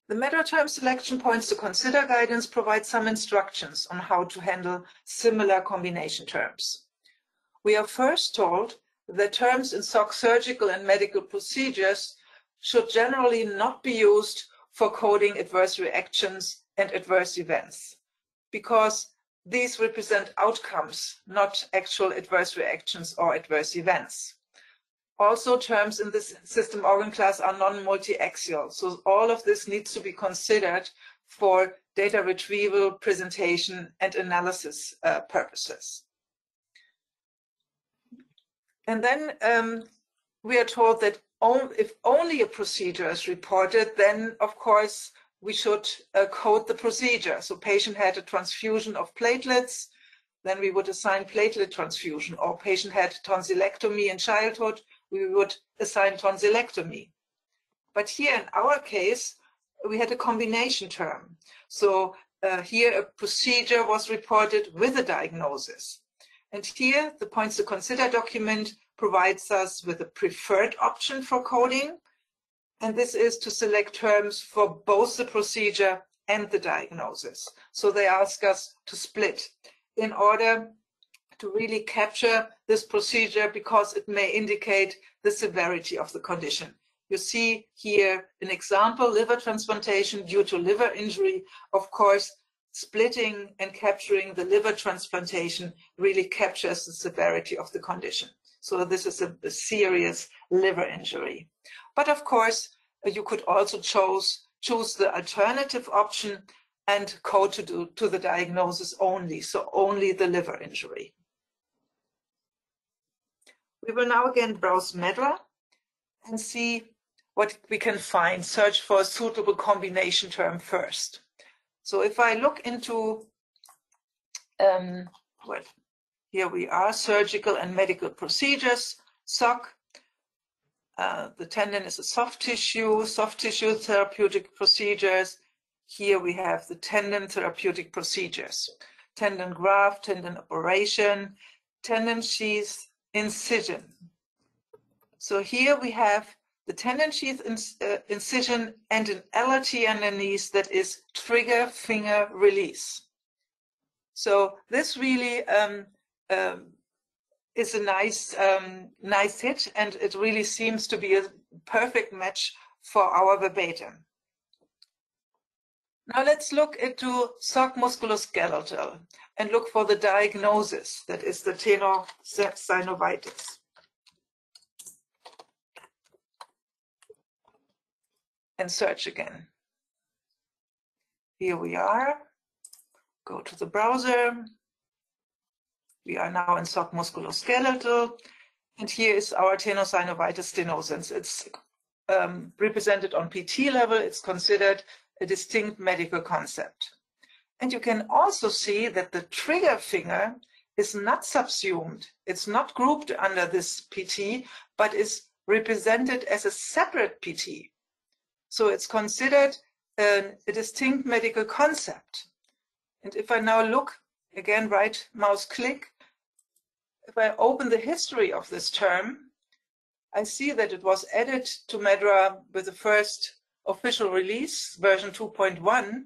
The meta term selection points to consider guidance provides some instructions on how to handle similar combination terms. We are first told that terms in SOC surgical and medical procedures should generally not be used for coding adverse reactions and adverse events, because these represent outcomes, not actual adverse reactions or adverse events. Also, terms in this system organ class are non-multi-axial, so all of this needs to be considered for data retrieval, presentation, and analysis purposes. And then we are told that if only a procedure is reported, then of course we should code the procedure. So patient had a transfusion of platelets, then we would assign platelet transfusion, or patient had tonsillectomy in childhood, we would assign tonsillectomy. But here in our case, we had a combination term. So here a procedure was reported with a diagnosis. And here the points to consider document provides us with a preferred option for coding. And this is to select terms for both the procedure and the diagnosis. So they ask us to split in order to really capture this procedure, because it may indicate the severity of the condition. You see here an example, liver transplantation due to liver injury. Of course, splitting and capturing the liver transplantation really captures the severity of the condition. So this is a serious liver injury. But of course, you could also choose the alternative option and code to the diagnosis only, so only the liver injury. We will now again browse MEDRA and see what we can find, search for a suitable combination term first. So if I look into, well, here we are, surgical and medical procedures, SOC. The tendon is a soft tissue therapeutic procedures. Here we have the tendon therapeutic procedures, tendon graft, tendon operation, tendon sheath, incision. So here we have the tendon sheath incision, and an LRT underneath that is trigger finger release. So this really is a nice hit, and it really seems to be a perfect match for our verbatim. Now let's look into soc musculoskeletal and look for the diagnosis, that is the tenosynovitis. And search again. Here we are. Go to the browser. We are now in soc musculoskeletal, and here is our tenosynovitis stenosans. It's represented on PT level. It's considered a distinct medical concept. And you can also see that the trigger finger is not subsumed. It's not grouped under this PT, but is represented as a separate PT. So it's considered a distinct medical concept. And if I now look, again, right mouse click, if I open the history of this term, I see that it was added to MedRA with the first official release, version 2.1,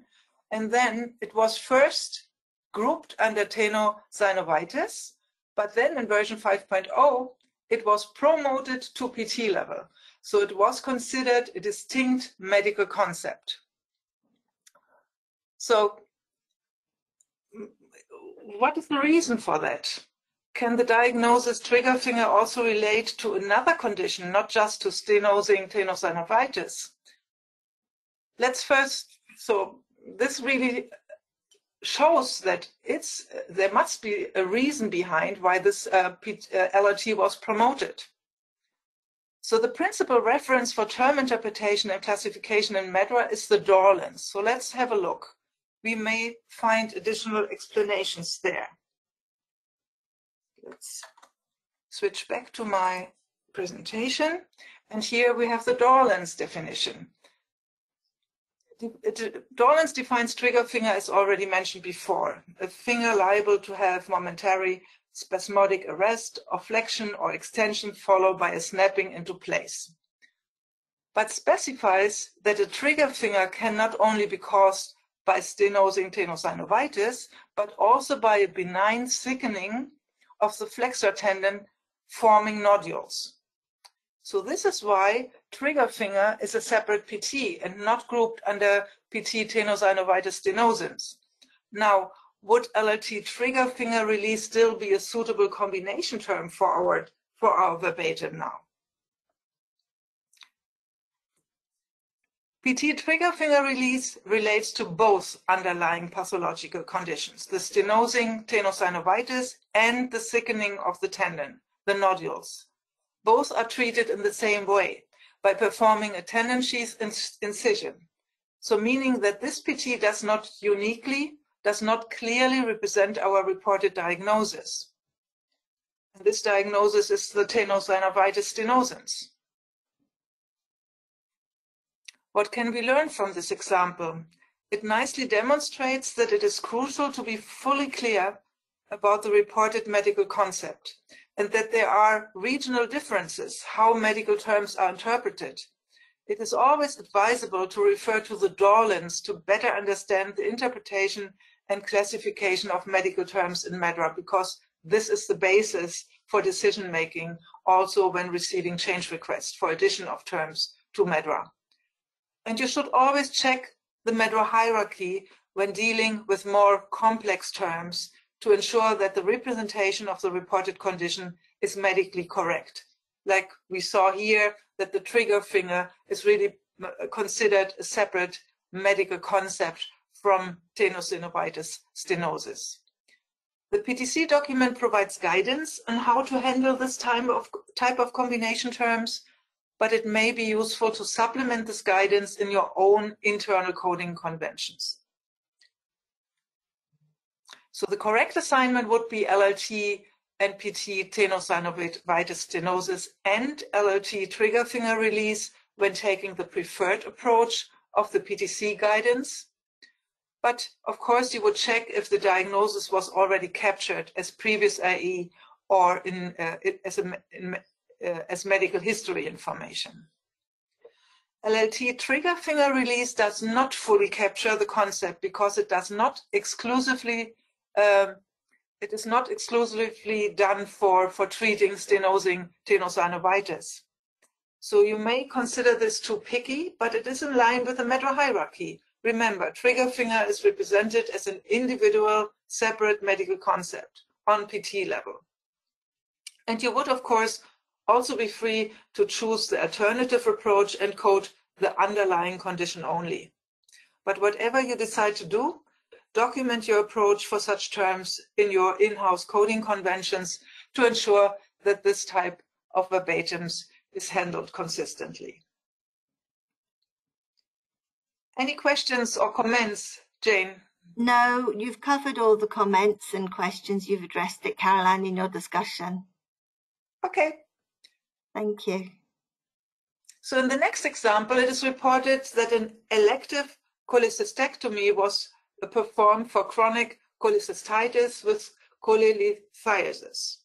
and then it was first grouped under tenosynovitis, but then in version 5.0, it was promoted to PT level. So it was considered a distinct medical concept. So what is the reason for that? Can the diagnosis trigger finger also relate to another condition, not just to stenosing tenosynovitis? Let's first, so this really shows that there must be a reason behind why this LRT was promoted. So the principal reference for term interpretation and classification in MedRA is the Dorlans. So let's have a look. We may find additional explanations there. Let's switch back to my presentation. And here we have the Dorlans definition. Dorlans defines trigger finger as already mentioned before, a finger liable to have momentary spasmodic arrest or flexion or extension followed by a snapping into place, but specifies that a trigger finger can not only be caused by stenosing tenosynovitis, but also by a benign thickening of the flexor tendon forming nodules. So this is why trigger finger is a separate PT and not grouped under PT tenosynovitis stenosans. Now, would LRT trigger finger release still be a suitable combination term for our verbatim now? PT trigger finger release relates to both underlying pathological conditions, the stenosing tenosynovitis and the thickening of the tendon, the nodules. Both are treated in the same way, by performing a tendon sheath incision. So meaning that this PT does not clearly represent our reported diagnosis. And this diagnosis is the tenosynovitis stenosans. What can we learn from this example? It nicely demonstrates that it is crucial to be fully clear about the reported medical concept, and that there are regional differences how medical terms are interpreted. It is always advisable to refer to the Dorlans to better understand the interpretation and classification of medical terms in MedRA, because this is the basis for decision making, also when receiving change requests for addition of terms to MedRA. And you should always check the MedRA hierarchy when dealing with more complex terms to ensure that the representation of the reported condition is medically correct. Like we saw here, that the trigger finger is really considered a separate medical concept from tenosynovitis stenosis. The PTC document provides guidance on how to handle this type of combination terms, but it may be useful to supplement this guidance in your own internal coding conventions. So the correct assignment would be LLT and PT tenosynovitis stenosis and LLT trigger finger release when taking the preferred approach of the PTC guidance. But of course, you would check if the diagnosis was already captured as previous IE or as medical history information. LLT trigger finger release does not fully capture the concept because it does not exclusively, it is not exclusively done for treating stenosing tenosynovitis. So you may consider this too picky, but it is in line with the meta hierarchy. Remember, trigger finger is represented as an individual, separate medical concept on PT level. And you would, of course, also be free to choose the alternative approach and code the underlying condition only. But whatever you decide to do, document your approach for such terms in your in-house coding conventions to ensure that this type of verbatims is handled consistently. Any questions or comments, Jane? No, you've covered all the comments and questions. You've addressed it, Caroline, in your discussion. Okay. Thank you. So in the next example, it is reported that an elective cholecystectomy was performed for chronic cholecystitis with cholelithiasis.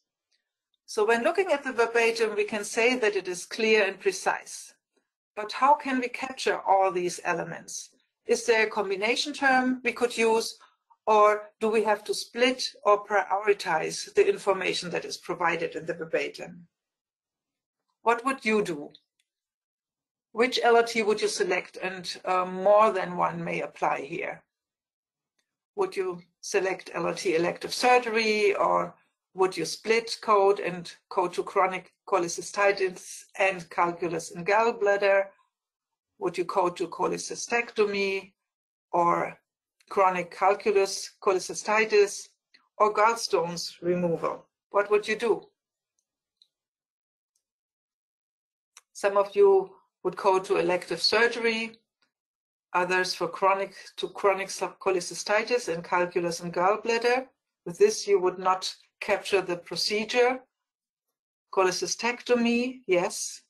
So when looking at the verbatim, we can say that it is clear and precise. But how can we capture all these elements? Is there a combination term we could use, or do we have to split or prioritize the information that is provided in the verbatim? What would you do? Which LRT would you select? And more than one may apply here. Would you select LRT elective surgery, or would you split code and code to chronic cholecystitis and calculus in gallbladder? Would you code to cholecystectomy or chronic calculus cholecystitis or gallstones removal? What would you do? Some of you would code to elective surgery, others for chronic cholecystitis and calculus and gallbladder. With this, you would not capture the procedure. Cholecystectomy, yes.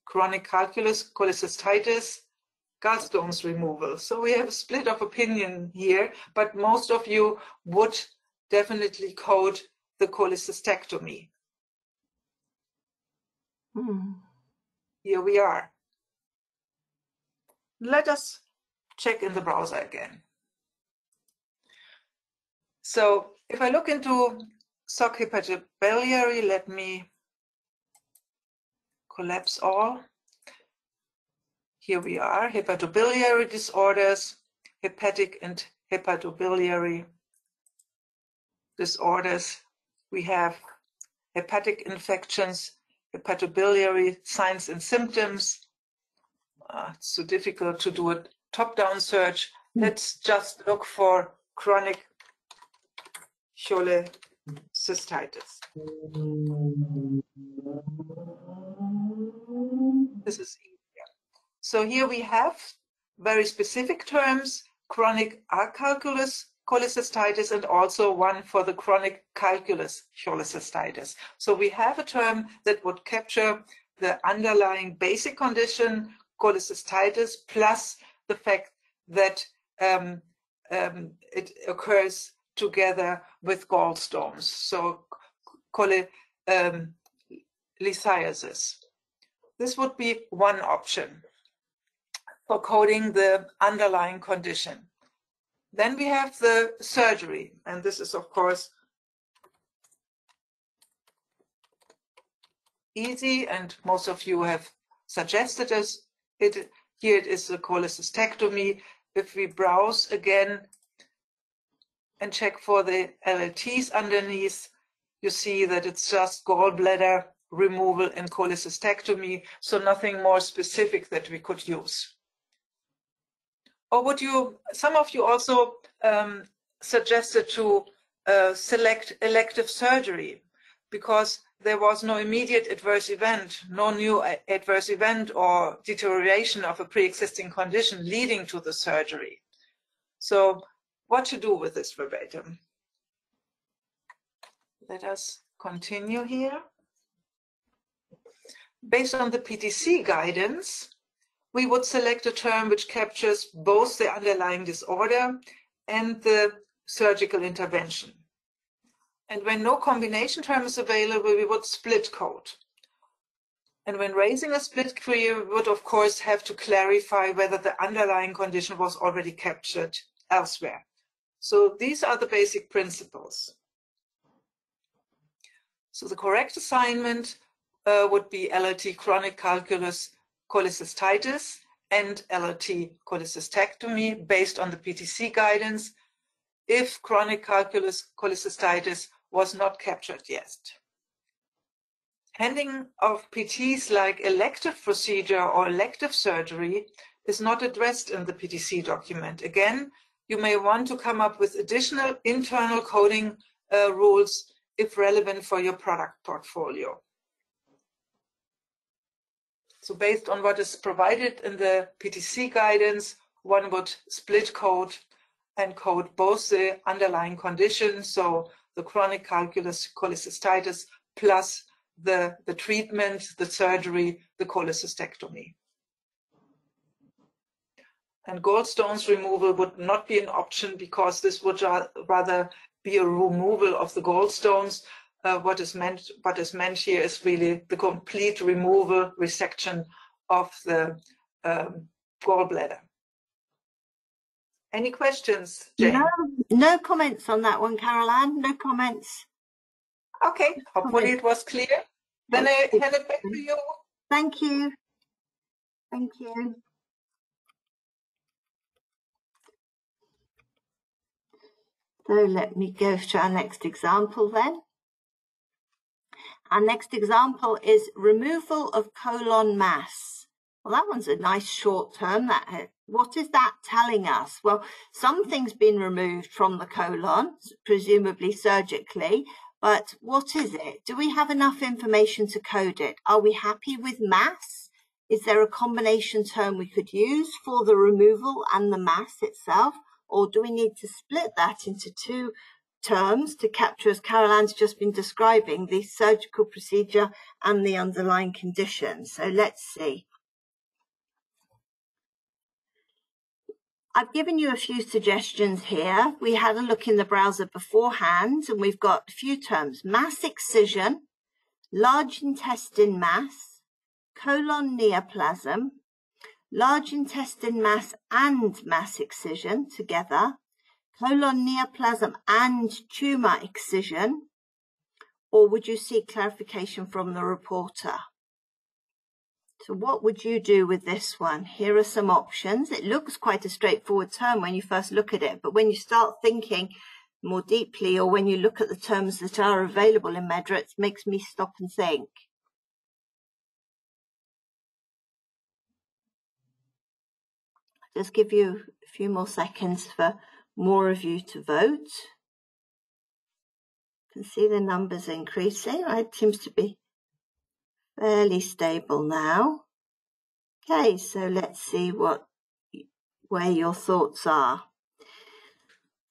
Chronic calculus cholecystitis, gallstones removal. So we have a split of opinion here, but most of you would definitely code the cholecystectomy. Here we are. Let us check in the browser again. So if I look into SOC hepatobiliary, let me collapse all. Here we are, hepatobiliary disorders, hepatic and hepatobiliary disorders. We have hepatic infections, hepatobiliary signs and symptoms. It's so difficult to do a top-down search. Let's just look for chronic cholecystitis. This is easier. So here we have very specific terms, chronic acalculous cholecystitis and also one for the chronic calculus cholecystitis. So we have a term that would capture the underlying basic condition, cholecystitis, plus the fact that it occurs together with gallstones, so cholelithiasis. This would be one option for coding the underlying condition. Then we have the surgery, and this is, of course, easy, and most of you have suggested it. Here it is the cholecystectomy. If we browse again and check for the LLTs underneath, you see that it's just gallbladder removal and cholecystectomy, so nothing more specific that we could use. Or would you, some of you also suggested to select elective surgery because there was no immediate adverse event, no new adverse event or deterioration of a pre-existing condition leading to the surgery. So what to do with this verbatim? Let us continue here. Based on the PTC guidance, we would select a term which captures both the underlying disorder and the surgical intervention. And when no combination term is available, we would split code. And when raising a split query, we would of course have to clarify whether the underlying condition was already captured elsewhere. So these are the basic principles. So the correct assignment would be LLT chronic calculus cholecystitis and LLT cholecystectomy based on the PTC guidance if chronic calculus cholecystitis was not captured yet. Handling of PTs like elective procedure or elective surgery is not addressed in the PTC document. Again, you may want to come up with additional internal coding rules if relevant for your product portfolio. So based on what is provided in the PTC guidance, one would split code and code both the underlying condition, so the chronic calculus cholecystitis plus the treatment, the surgery, the cholecystectomy. And gallstones removal would not be an option because this would rather be a removal of the gallstones. What is meant here is really the complete removal, resection of the gallbladder. Any questions, Jane? No comments on that one, Carol-Ann. No comments. Okay, hopefully it was clear. Then I hand it back to you. Thank you. Thank you. So let me go to our next example then. Our next example is removal of colon mass. Well, that one's a nice short term. What is that telling us? Well, something's been removed from the colon, presumably surgically, but what is it? Do we have enough information to code it? Are we happy with mass? Is there a combination term we could use for the removal and the mass itself? Or do we need to split that into two terms to capture, as Carol-Ann's just been describing, the surgical procedure and the underlying condition? So let's see. I've given you a few suggestions here. We had a look in the browser beforehand, and we've got a few terms: mass excision, large intestine mass, colon neoplasm, large intestine mass and mass excision together, colon neoplasm and tumour excision, or would you seek clarification from the reporter? So what would you do with this one? Here are some options. It looks quite a straightforward term when you first look at it, but when you start thinking more deeply, or when you look at the terms that are available in MedDRA, it makes me stop and think. Just give you a few more seconds for more of you to vote. You can see the numbers increasing. It seems to be fairly stable now. Okay, so let's see where your thoughts are.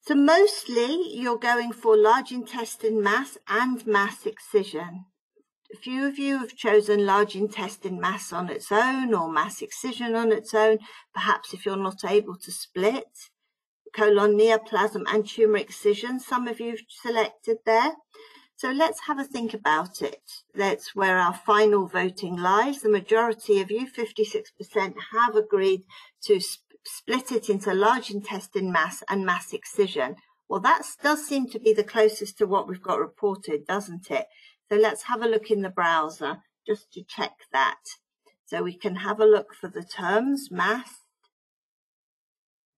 So mostly you're going for large intestine mass and mass excision. A few of you have chosen large intestine mass on its own or mass excision on its own. Perhaps if you're not able to split, colon neoplasm and tumour excision, some of you have selected there. So let's have a think about it. That's where our final voting lies. The majority of you, 56%, have agreed to split it into large intestine mass and mass excision. Well, that does seem to be the closest to what we've got reported, doesn't it? So let's have a look in the browser just to check that. So we can have a look for the terms, mass,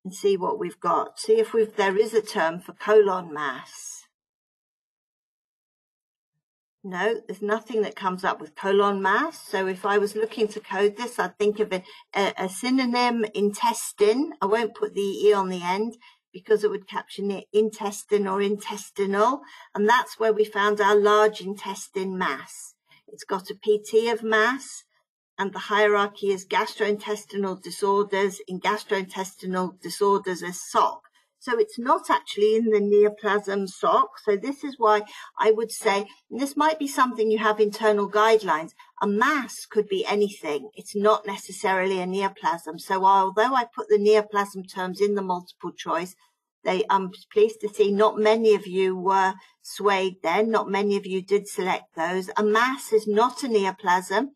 and see what we've got. See if there is a term for colon mass. No, there's nothing that comes up with colon mass. So if I was looking to code this, I'd think of a synonym intestine. I won't put the E on the end because it would caption it intestine or intestinal. And that's where we found our large intestine mass. It's got a PT of mass, and the hierarchy is gastrointestinal disorders. In gastrointestinal disorders as SOC. So it's not actually in the neoplasm SOC. So this is why I would say, and this might be something you have internal guidelines, a mass could be anything. It's not necessarily a neoplasm. So although I put the neoplasm terms in the multiple choice, I'm pleased to see not many of you were swayed then. Not many of you did select those. A mass is not a neoplasm.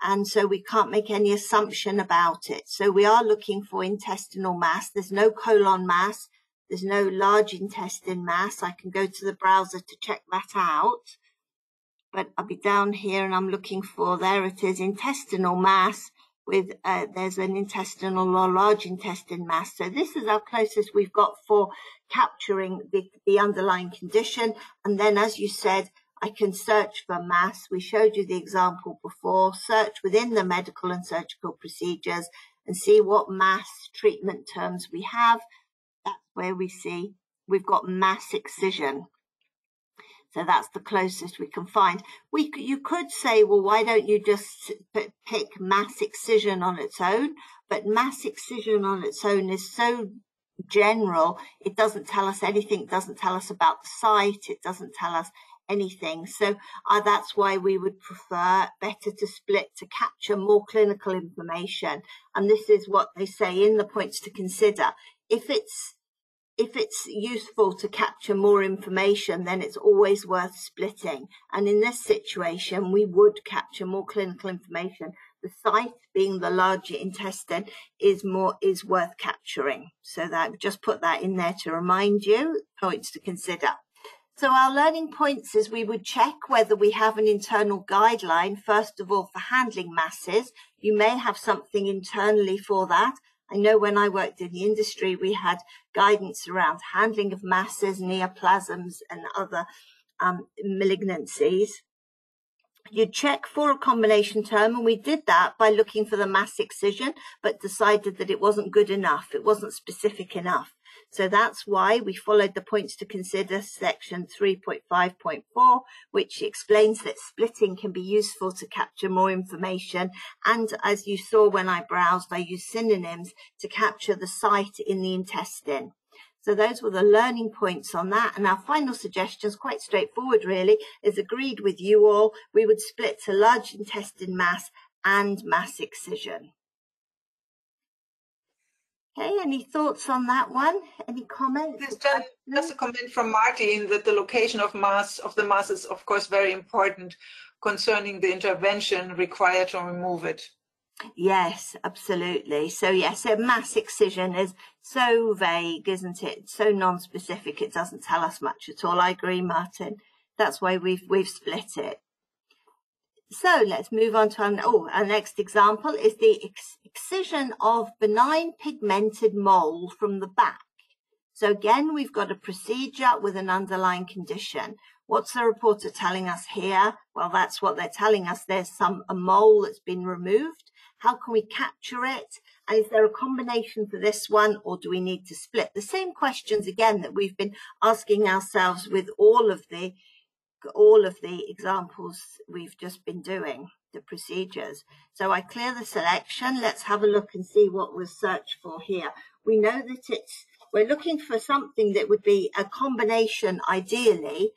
and so we can't make any assumption about it. So we are looking for intestinal mass. There's no colon mass. There's no large intestine mass. I can go to the browser to check that out. But I'll be down here and I'm looking for, there it is, intestinal mass with, there's an intestinal or large intestine mass. So this is our closest we've got for capturing the underlying condition. And then, as you said, I can search for mass. We showed you the example before. Search within the medical and surgical procedures and see what mass treatment terms we have. That's where we see we've got mass excision. So that's the closest we can find. You could say, well, why don't you just pick mass excision on its own? But mass excision on its own is so general. It doesn't tell us anything. It doesn't tell us about the site. It doesn't tell us anything. So that's why we would prefer better to split to capture more clinical information. And this is what they say in the points to consider. If it's useful to capture more information, then it's always worth splitting. And in this situation, we would capture more clinical information. The site, being the larger intestine, is worth capturing. So that I've just put that in there to remind you, points to consider. So our learning points is we would check whether we have an internal guideline, first of all, for handling masses. You may have something internally for that. I know when I worked in the industry, we had guidance around handling of masses, neoplasms, and other malignancies. You'd check for a combination term, and we did that by looking for the mass excision, but decided that it wasn't good enough. It wasn't specific enough. So that's why we followed the points to consider section 3.5.4, which explains that splitting can be useful to capture more information. And as you saw when I browsed, I used synonyms to capture the site in the intestine. So those were the learning points on that. And our final suggestions, quite straightforward really, is agreed with you all. We would split to large intestine mass and mass excision. Okay, any thoughts on that one? Any comments? Just a comment from Martin that the location of the mass is of course very important concerning the intervention required to remove it. Yes, absolutely. So yes, a mass excision is so vague, isn't it? So non-specific, it doesn't tell us much at all. I agree, Martin. That's why we've split it. So let's move on to our next example is the excision of benign pigmented mole from the back. So again, we've got a procedure with an underlying condition. What's the reporter telling us here? Well, that's what they're telling us. There's a mole that's been removed. How can we capture it? And is there a combination for this one, or do we need to split? The same questions again that we've been asking ourselves with all of the examples we've just been doing, the procedures. So I clear the selection. Let's have a look and see what was searched for here. We know that we're looking for something that would be a combination, ideally,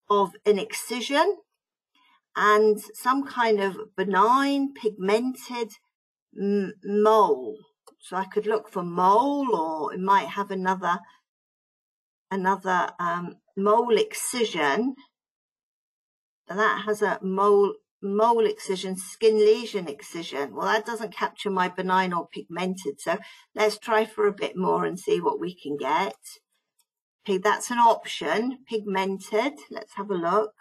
of an excision and some kind of benign pigmented mole. So I could look for mole, or it might have another mole excision. That has a mole excision, skin lesion excision. Well, that doesn't capture my benign or pigmented. So let's try for a bit more and see what we can get. Okay, that's an option. Pigmented. Let's have a look.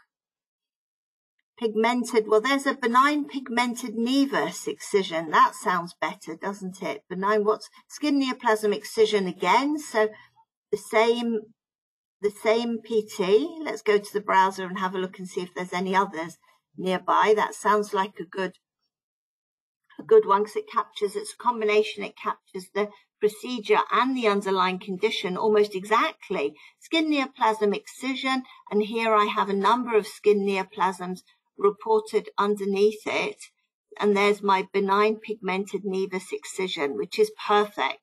Pigmented. Well, there's a benign pigmented nevus excision. That sounds better, doesn't it? Benign. What's skin neoplasm excision again? So the same PT. Let's go to the browser and have a look and see if there's any others nearby. That sounds like a good one, because it's a combination. It captures the procedure and the underlying condition almost exactly. Skin neoplasm excision, and here I have a number of skin neoplasms reported underneath it, and there's my benign pigmented nevus excision, which is perfect.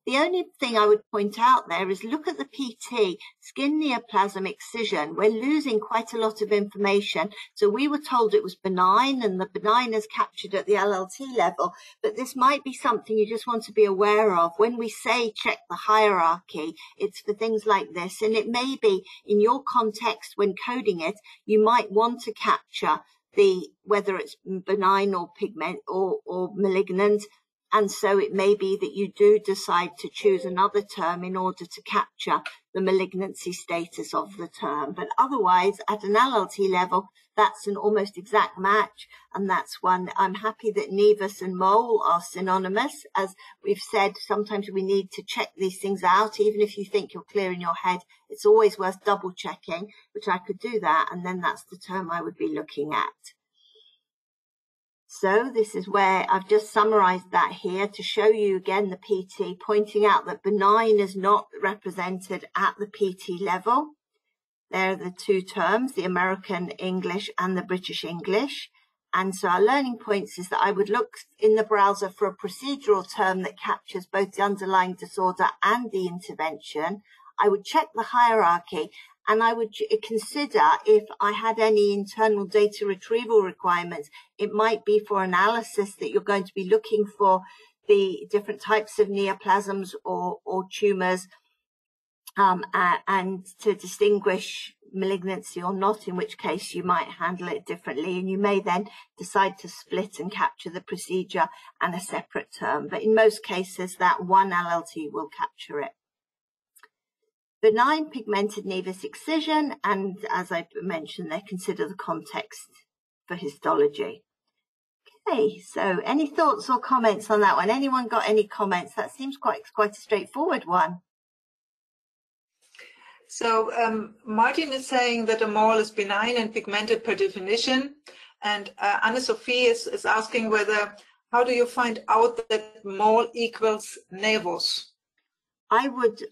The only thing I would point out there is look at the PT, skin neoplasm excision. We're losing quite a lot of information. So we were told it was benign, and the benign is captured at the LLT level, but this might be something you just want to be aware of. When we say check the hierarchy, it's for things like this, and it may be in your context when coding it, you might want to capture whether it's benign or or malignant. And so it may be that you do decide to choose another term in order to capture the malignancy status of the term. But otherwise, at an LLT level, that's an almost exact match. And that's one I'm happy that nevus and mole are synonymous. As we've said, sometimes we need to check these things out. Even if you think you're clear in your head, it's always worth double checking, which I could do that. And then that's the term I would be looking at. So this is where I've just summarized that here to show you again the PT, pointing out that benign is not represented at the PT level. There are the two terms, the American English and the British English. And so our learning points is that I would look in the browser for a procedural term that captures both the underlying disorder and the intervention. I would check the hierarchy, and I would consider if I had any internal data retrieval requirements. It might be for analysis that you're going to be looking for the different types of neoplasms or tumours, and to distinguish malignancy or not, in which case you might handle it differently. And you may then decide to split and capture the procedure and a separate term. But in most cases, that one LLT will capture it. Benign pigmented nevus excision, and as I mentioned, they consider the context for histology. Okay, so any thoughts or comments on that one? Anyone got any comments? That seems quite a straightforward one. So Martin is saying that a mole is benign and pigmented per definition, and Anne-Sophie is asking how do you find out that mole equals nevus? I would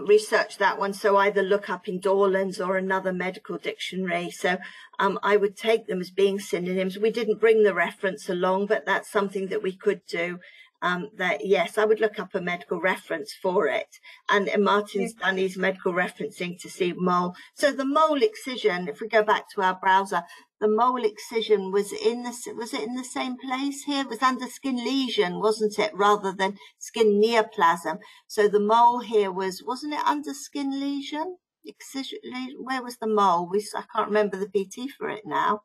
research that one. So either look up in Dorland's or another medical dictionary. So I would take them as being synonyms. We didn't bring the reference along, but that's something that we could do. That yes, I would look up a medical reference for it. And Martin's done his medical referencing to see mole. So the mole excision, if we go back to our browser, the mole excision was it in the same place here? It was under skin lesion, wasn't it? Rather than skin neoplasm. So the mole here wasn't it under skin lesion? Excision, where was the mole? I can't remember the PT for it now.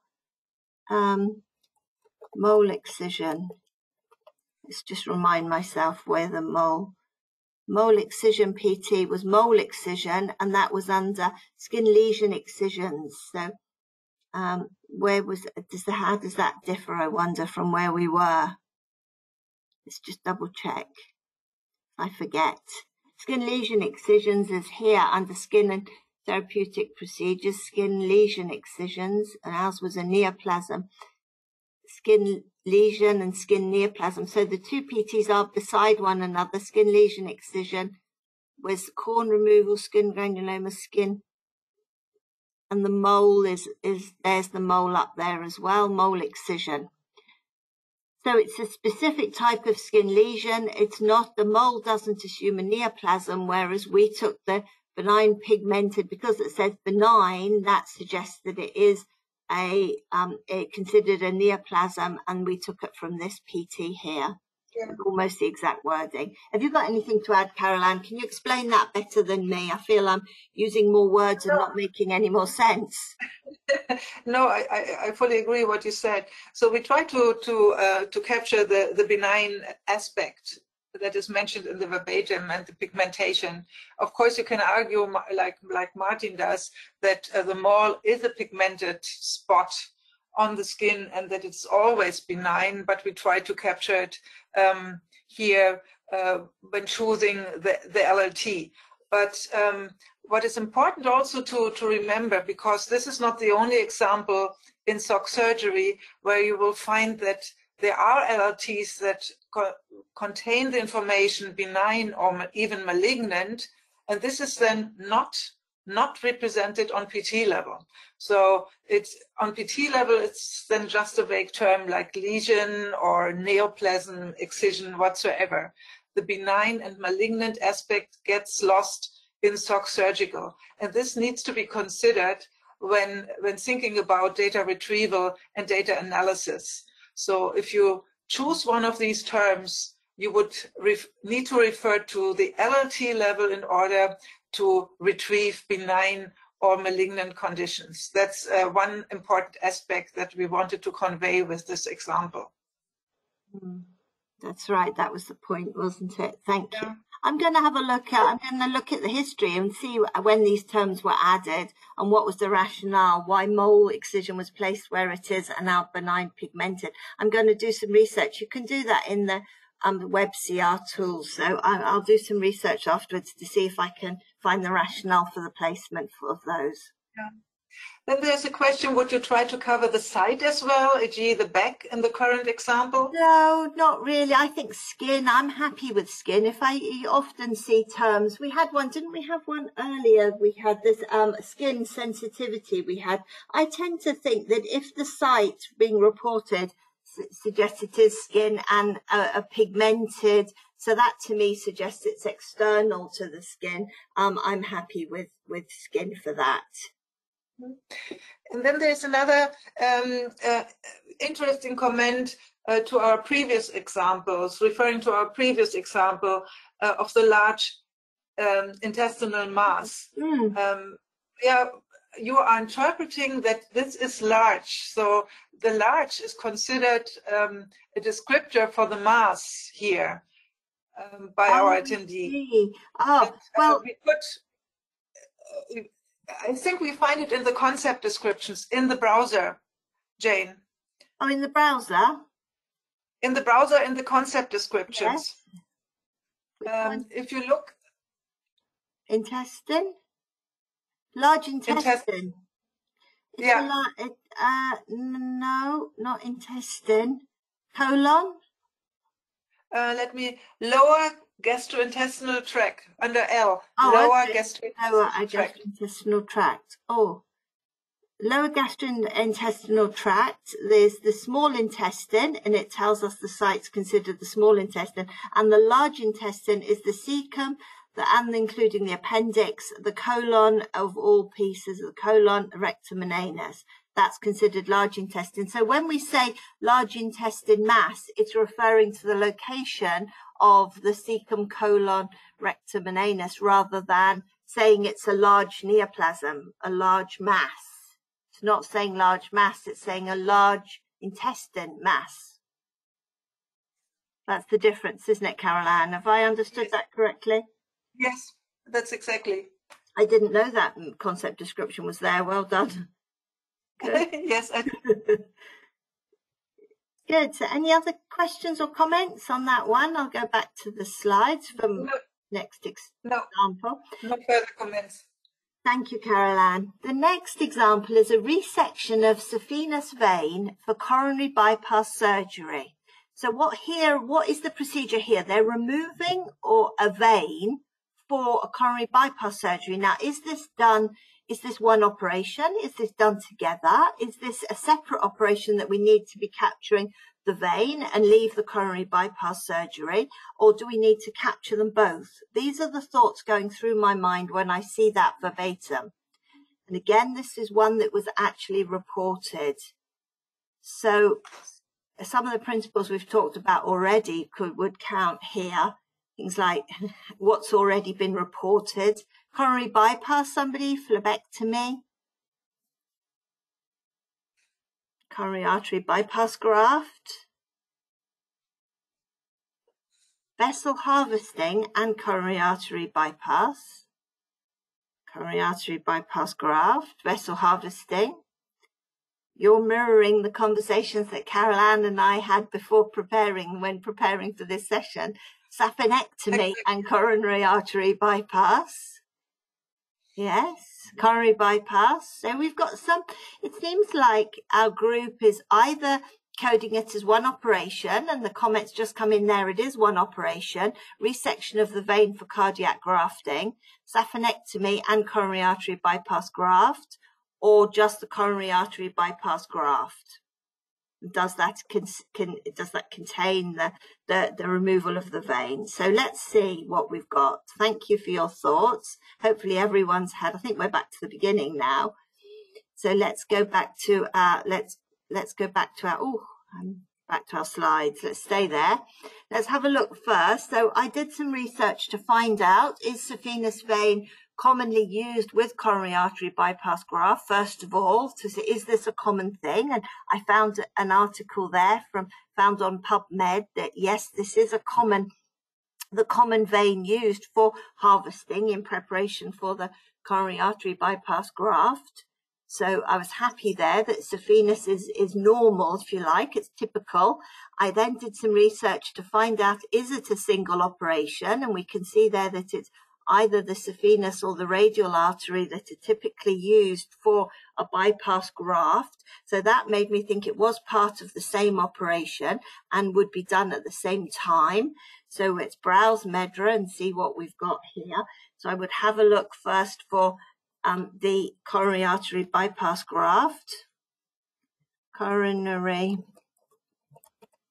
Mole excision. Let's just remind myself where the mole excision PT was mole excision, and that was under skin lesion excisions. So how does that differ, I wonder, from where we were? Let's just double check. I forget. Skin lesion excisions is here under skin and therapeutic procedures, skin lesion excisions, and ours was a neoplasm. Skin lesion and skin neoplasm. So the two PTs are beside one another. Skin lesion excision was corn removal, skin granuloma, skin. And the mole there's the mole up there as well, mole excision. So it's a specific type of skin lesion. It's not, the mole doesn't assume a neoplasm, whereas we took the benign pigmented, because it says benign, that suggests that it is considered a neoplasm, and we took it from this PT here. Yeah. Almost the exact wording. Have you got anything to add, Caroline? Can you explain that better than me? I feel I'm using more words and not making any more sense. No, I fully agree with what you said. So we try to capture the benign aspect that is mentioned in the verbatim and the pigmentation. Of course, you can argue, like Martin does, that the mole is a pigmented spot on the skin and that it's always benign, but we try to capture it here when choosing the LLT. But what is important also to remember, because this is not the only example in SOC surgery where you will find that there are LLTs that contain the information benign or even malignant, and this is then not represented on PT level. So it's on PT level, it's then just a vague term like lesion or neoplasm, excision, whatsoever. The benign and malignant aspect gets lost in SOC surgical, and this needs to be considered when thinking about data retrieval and data analysis. So if you choose one of these terms, you would need to refer to the LLT level in order to retrieve benign or malignant conditions. That's one important aspect that we wanted to convey with this example. That's right. That was the point, wasn't it? Thank you. I'm going to have a look at, the history and see when these terms were added and what was the rationale, why mole excision was placed where it is and now benign pigmented. I'm going to do some research. You can do that in the WebCR tools. So I'll do some research afterwards to see if I can find the rationale for the placement of those. Yeah. Then there's a question, would you try to cover the site as well, e.g. the back in the current example? No, not really. I think skin, I'm happy with skin. If you often see terms, we had one, didn't we have one earlier? We had this skin sensitivity I tend to think that if the site being reported suggests it is skin and a pigmented, so that to me suggests it's external to the skin, I'm happy with skin for that. And then there's another interesting comment to our previous examples, referring to our previous example of the large intestinal mass. Yeah, you are interpreting that this is large. So the large is considered a descriptor for the mass here by our attendee. Well, we could. I think we find it in the concept descriptions in the browser, Jane. Oh, in the browser? In the browser, in the concept descriptions. Yes. If you look. Intestine? Large intestine. Yeah. No, not intestine. Colon? Let me, lower gastrointestinal tract, under L. Oh, lower okay. Gastrointestinal tract. Oh, lower gastrointestinal tract. There's the small intestine, and it tells us the site's considered the small intestine, and the large intestine is the cecum, and including the appendix, the colon of all pieces of the colon, rectum and anus. That's considered large intestine. So when we say large intestine mass, it's referring to the location of the cecum, colon, rectum and anus, rather than saying it's a large neoplasm, a large mass. It's not saying large mass, it's saying a large intestine mass. That's the difference, isn't it, Caroline? Have I understood that correctly? Yes, that's exactly. I didn't know that concept description was there. Well done. Good. Yes. Good. So any other questions or comments on that one? I'll go back to the slides from next example. No further comments. Thank you, Caroline. The next example is a resection of Saphenous vein for coronary bypass surgery. So what is the procedure here? They're removing a vein for a coronary bypass surgery. Now, is this one operation? Is this done together? Is this a separate operation that we need to be capturing the vein and leave the coronary bypass surgery? Or do we need to capture them both? These are the thoughts going through my mind when I see that verbatim. And again, this is one that was actually reported. So some of the principles we've talked about already would count here. Things like what's already been reported. Coronary bypass, somebody, phlebectomy. Coronary artery bypass graft. Vessel harvesting and coronary artery bypass. Coronary artery bypass graft, vessel harvesting. You're mirroring the conversations that Carol Ann and I had when preparing for this session. Saphenectomy and coronary artery bypass. Yes, coronary bypass. So we've got it seems like our group is either coding it as one operation, and the comments just come in there, it is one operation, resection of the vein for cardiac grafting, saphenectomy and coronary artery bypass graft, or just the coronary artery bypass graft. Does that contain the removal of the vein? So let's see what we've got. Thank you for your thoughts. Hopefully everyone's had. I think we're back to the beginning now. So let's go back to back to our slides. Let's stay there. Let's have a look first. So I did some research to find out, is Saphenous vein commonly used with coronary artery bypass graft, first of all, to say, is this a common thing? And I found an article there found on PubMed that yes, this is the common vein used for harvesting in preparation for the coronary artery bypass graft. So I was happy there that Saphenous is normal, if you like, it's typical. I then did some research to find out, is it a single operation? And we can see there that it's either the Saphenous or the radial artery that are typically used for a bypass graft. So that made me think it was part of the same operation and would be done at the same time. So let's browse MEDRA and see what we've got here. So I would have a look first for the coronary artery bypass graft. Coronary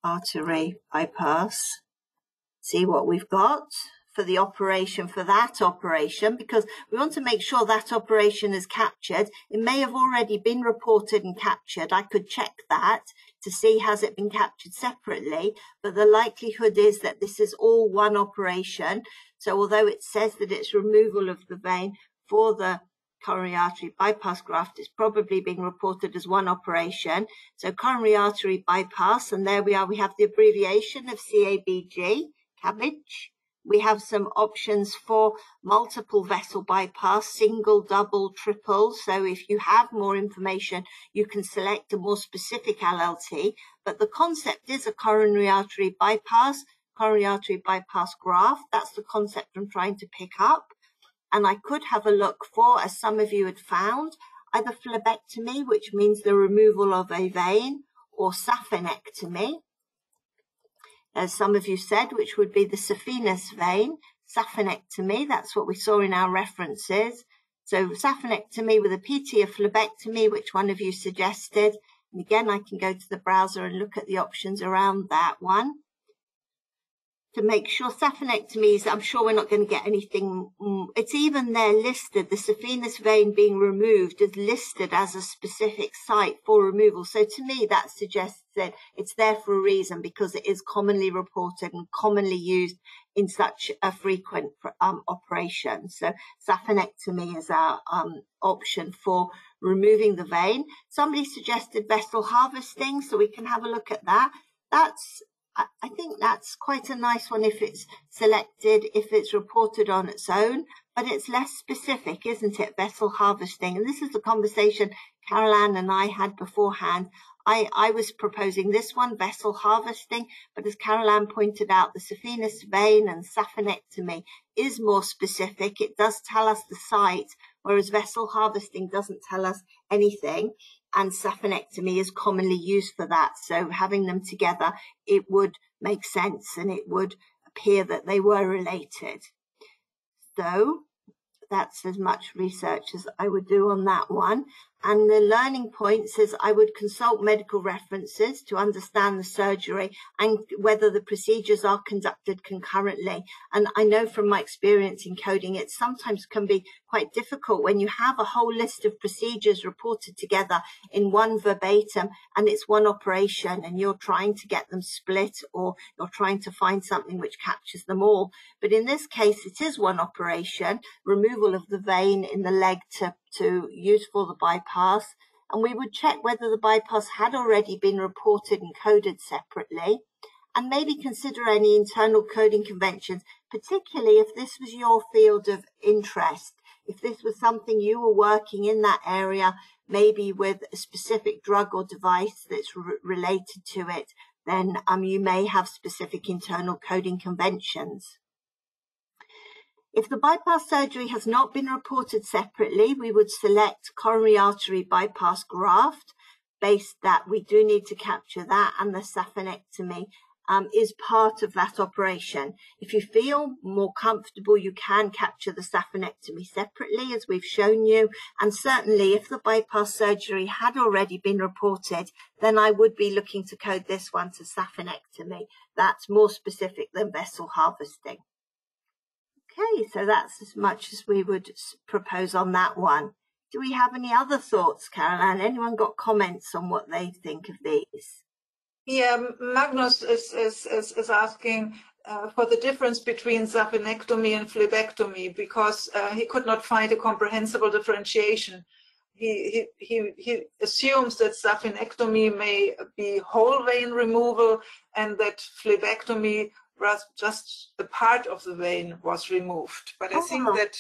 artery bypass. See what we've got for the operation, for that operation, because we want to make sure that operation is captured. It may have already been reported and captured. I could check that to see has it been captured separately, but the likelihood is that this is all one operation. So although it says that it's removal of the vein for the coronary artery bypass graft, is probably being reported as one operation. So coronary artery bypass, and there we are, we have the abbreviation of CABG, cabbage. We have some options for multiple vessel bypass, single, double, triple. So if you have more information, you can select a more specific LLT. But the concept is a coronary artery bypass graft. That's the concept I'm trying to pick up. And I could have a look for, as some of you had found, either phlebectomy, which means the removal of a vein, or saphenectomy, as some of you said, which would be the saphenous vein. Saphenectomy, that's what we saw in our references. So saphenectomy with a PT of phlebectomy, which one of you suggested. And again, I can go to the browser and look at the options around that one. To make sure saphenectomies, I'm sure we're not going to get anything. It's even there listed, the saphenous vein being removed is listed as a specific site for removal. So to me, that suggests that it's there for a reason, because it is commonly reported and commonly used in such a frequent operation. So saphenectomy is our option for removing the vein. Somebody suggested vessel harvesting, so we can have a look at that. I think that's quite a nice one if it's selected, if it's reported on its own, but it's less specific, isn't it? Vessel harvesting. And this is the conversation Carol Ann and I had beforehand. I was proposing this one, vessel harvesting, but as Carol Ann pointed out, the saphenous vein and saphenectomy is more specific. It does tell us the site, whereas vessel harvesting doesn't tell us anything. And saphenectomy is commonly used for that. So having them together, it would make sense and it would appear that they were related. So that's as much research as I would do on that one. And the learning point says I would consult medical references to understand the surgery and whether the procedures are conducted concurrently. And I know from my experience in coding, it sometimes can be quite difficult when you have a whole list of procedures reported together in one verbatim and it's one operation and you're trying to get them split, or you're trying to find something which captures them all. But in this case, it is one operation, removal of the vein in the leg to use for the bypass, and we would check whether the bypass had already been reported and coded separately, and maybe consider any internal coding conventions, particularly if this was your field of interest. If this was something you were working in that area, maybe with a specific drug or device that's related to it, then you may have specific internal coding conventions. If the bypass surgery has not been reported separately, we would select coronary artery bypass graft, based that we do need to capture that, and the saphenectomy is part of that operation. If you feel more comfortable, you can capture the saphenectomy separately, as we've shown you. And certainly if the bypass surgery had already been reported, then I would be looking to code this one to saphenectomy. That's more specific than vessel harvesting. Okay, so that's as much as we would propose on that one. Do we have any other thoughts, Carol Ann? Anyone got comments on what they think of these? Yeah, Magnus is asking, for the difference between zapinectomy and phlebectomy, because he could not find a comprehensible differentiation. He assumes that zapinectomy may be whole vein removal and that phlebectomy was just a part of the vein was removed. But I think that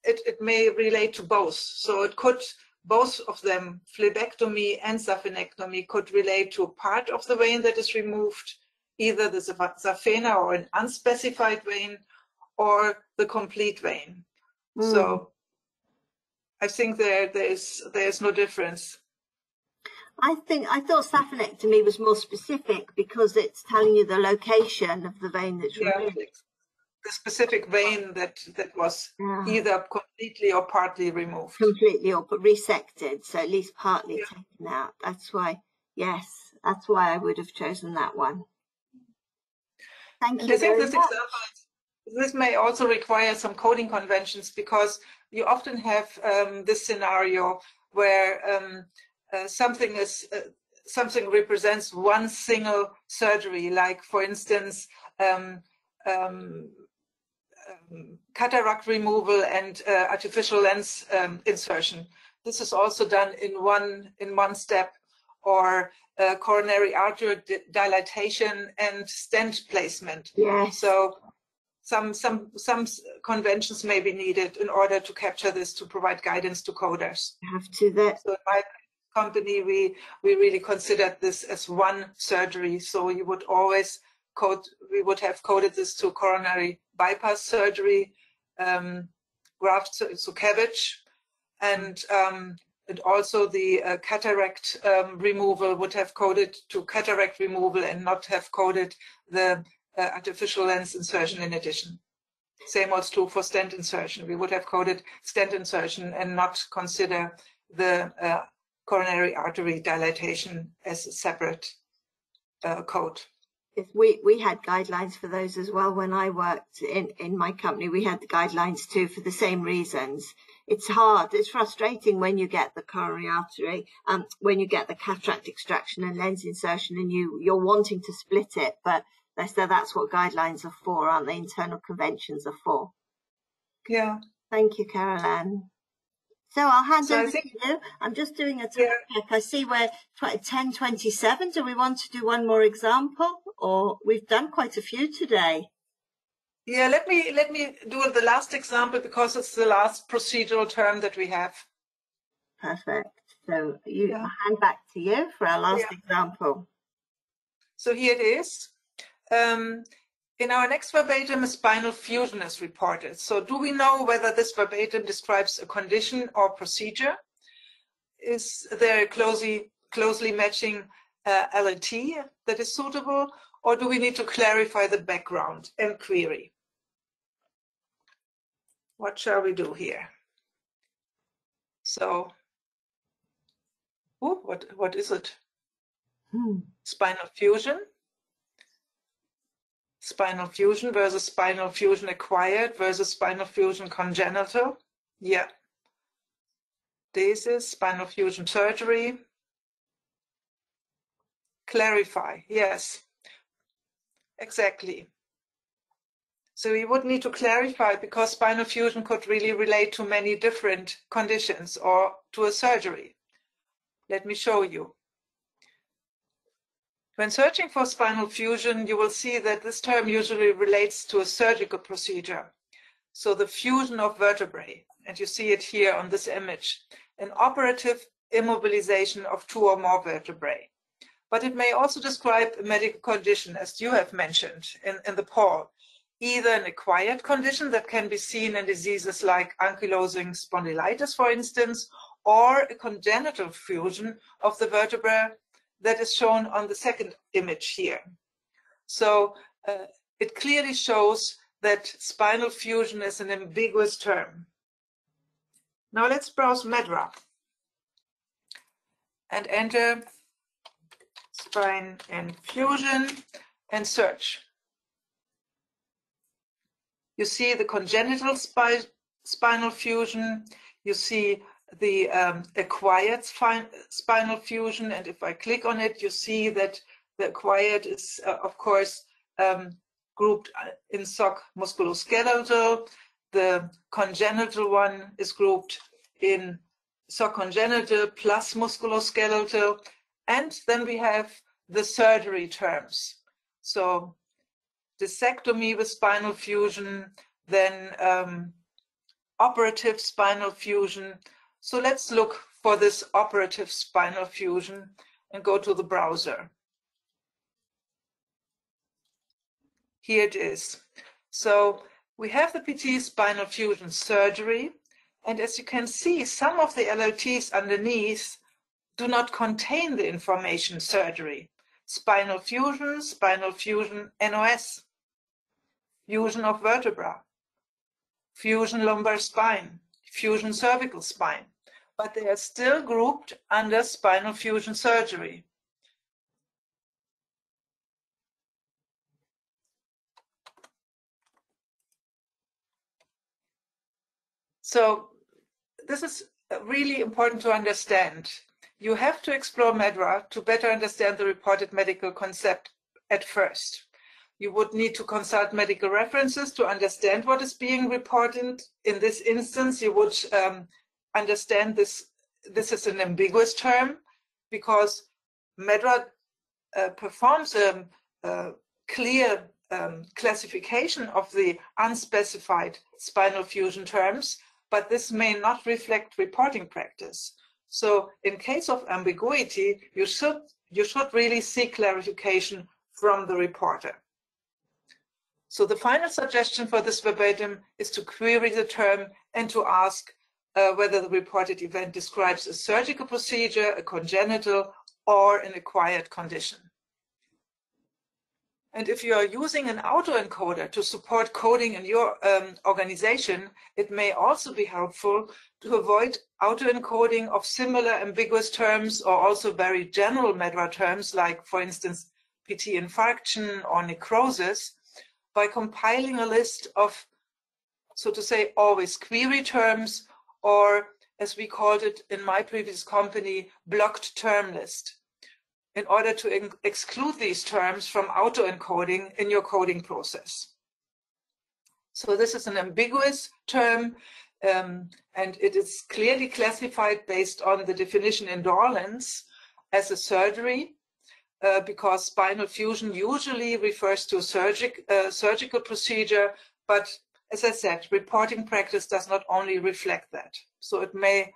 it may relate to both. So it could, both of them, phlebectomy and zapinectomy, could relate to a part of the vein that is removed, either the saphena or an unspecified vein, or the complete vein. So I think there is no difference. I thought saphenectomy was more specific because it's telling you the location of the vein that's removed. The specific vein that was either completely or partly removed. Completely or resected, so at least partly taken out. That's why, yes, that's why I would have chosen that one. Thank you very much. This may also require some coding conventions, because you often have this scenario where something represents one single surgery, like, for instance, cataract removal and artificial lens insertion. This is also done in one step, or coronary artery dilatation and stent placement. Yes. So some conventions may be needed in order to capture this, to provide guidance to coders. So in my company, we really considered this as one surgery. So you would always we would have coded this to coronary bypass surgery, graft, so CABG, and also the cataract removal would have coded to cataract removal and not have coded the artificial lens insertion in addition. Same was true for stent insertion. We would have coded stent insertion and not consider the coronary artery dilatation as a separate code. We had guidelines for those as well. When I worked in my company, we had the guidelines too, for the same reasons. It's hard, it's frustrating when you get the coronary artery, when you get the cataract extraction and lens insertion, and you're wanting to split it, but so that's what guidelines are for, aren't they? Internal conventions are for. Yeah. Thank you, Caroline. So I'll hand over to you. I'm just doing a time check. I see we're 10:27. Do we want to do one more example, or we've done quite a few today? Yeah, let me do the last example, because it's the last procedural term that we have. Perfect. So I'll hand back to you for our last example. So here it is. In our next verbatim, a spinal fusion is reported. So do we know whether this verbatim describes a condition or procedure? Is there a closely matching LAT that is suitable, or do we need to clarify the background and query? What shall we do here? So, what is it? Spinal fusion. Spinal fusion versus spinal fusion acquired versus spinal fusion congenital. Yeah. This is spinal fusion surgery. Clarify. Yes. Exactly. So we would need to clarify, because spinal fusion could really relate to many different conditions or to a surgery. Let me show you. When searching for spinal fusion, you will see that this term usually relates to a surgical procedure. So the fusion of vertebrae, and you see it here on this image, an operative immobilization of two or more vertebrae. But it may also describe a medical condition, as you have mentioned in the poll, either an acquired condition that can be seen in diseases like ankylosing spondylitis, for instance, or a congenital fusion of the vertebra that is shown on the second image here. So it clearly shows that spinal fusion is an ambiguous term. Now let's browse Medra and enter spine and fusion and search. You see the congenital spinal fusion, you see the acquired spinal fusion, and if I click on it, you see that the acquired is, of course, grouped in SOC musculoskeletal. The congenital one is grouped in SOC congenital plus musculoskeletal. And then we have the surgery terms. So discectomy with spinal fusion, then operative spinal fusion. So let's look for this operative spinal fusion and go to the browser. Here it is. So we have the PT spinal fusion surgery. And as you can see, some of the LOTs underneath do not contain the information surgery. Spinal fusion NOS, fusion of vertebra, fusion lumbar spine, fusion cervical spine, but they are still grouped under spinal fusion surgery. So this is really important to understand. You have to explore MEDRA to better understand the reported medical concept at first. You would need to consult medical references to understand what is being reported. In this instance, you would understand this is an ambiguous term because MEDRA performs a clear classification of the unspecified spinal fusion terms, but this may not reflect reporting practice. So in case of ambiguity, you should really seek clarification from the reporter. So the final suggestion for this verbatim is to query the term and to ask whether the reported event describes a surgical procedure, a congenital, or an acquired condition. And if you are using an autoencoder to support coding in your organization, it may also be helpful to avoid autoencoding of similar ambiguous terms or also very general MEDRA terms, like, for instance, PT infarction or necrosis, by compiling a list of, so to say, always query terms, or as we called it in my previous company, blocked term list, in order to exclude these terms from autoencoding in your coding process. So this is an ambiguous term, and it is clearly classified based on the definition in Dorland's as a surgery, because spinal fusion usually refers to a surgical procedure, but as I said, reporting practice does not only reflect that. So it may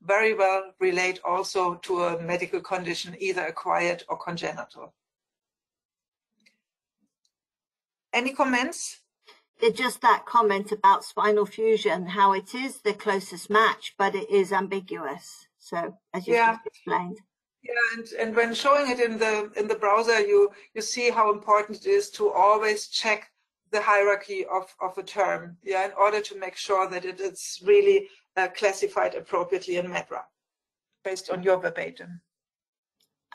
very well relate also to a medical condition, either acquired or congenital. Any comments? It's just that comment about spinal fusion, how it is the closest match, but it is ambiguous. So as you just explained. Yeah, and when showing it in the browser, you see how important it is to always check the hierarchy of a term, in order to make sure that it is really classified appropriately in MEDRA, based on your verbatim.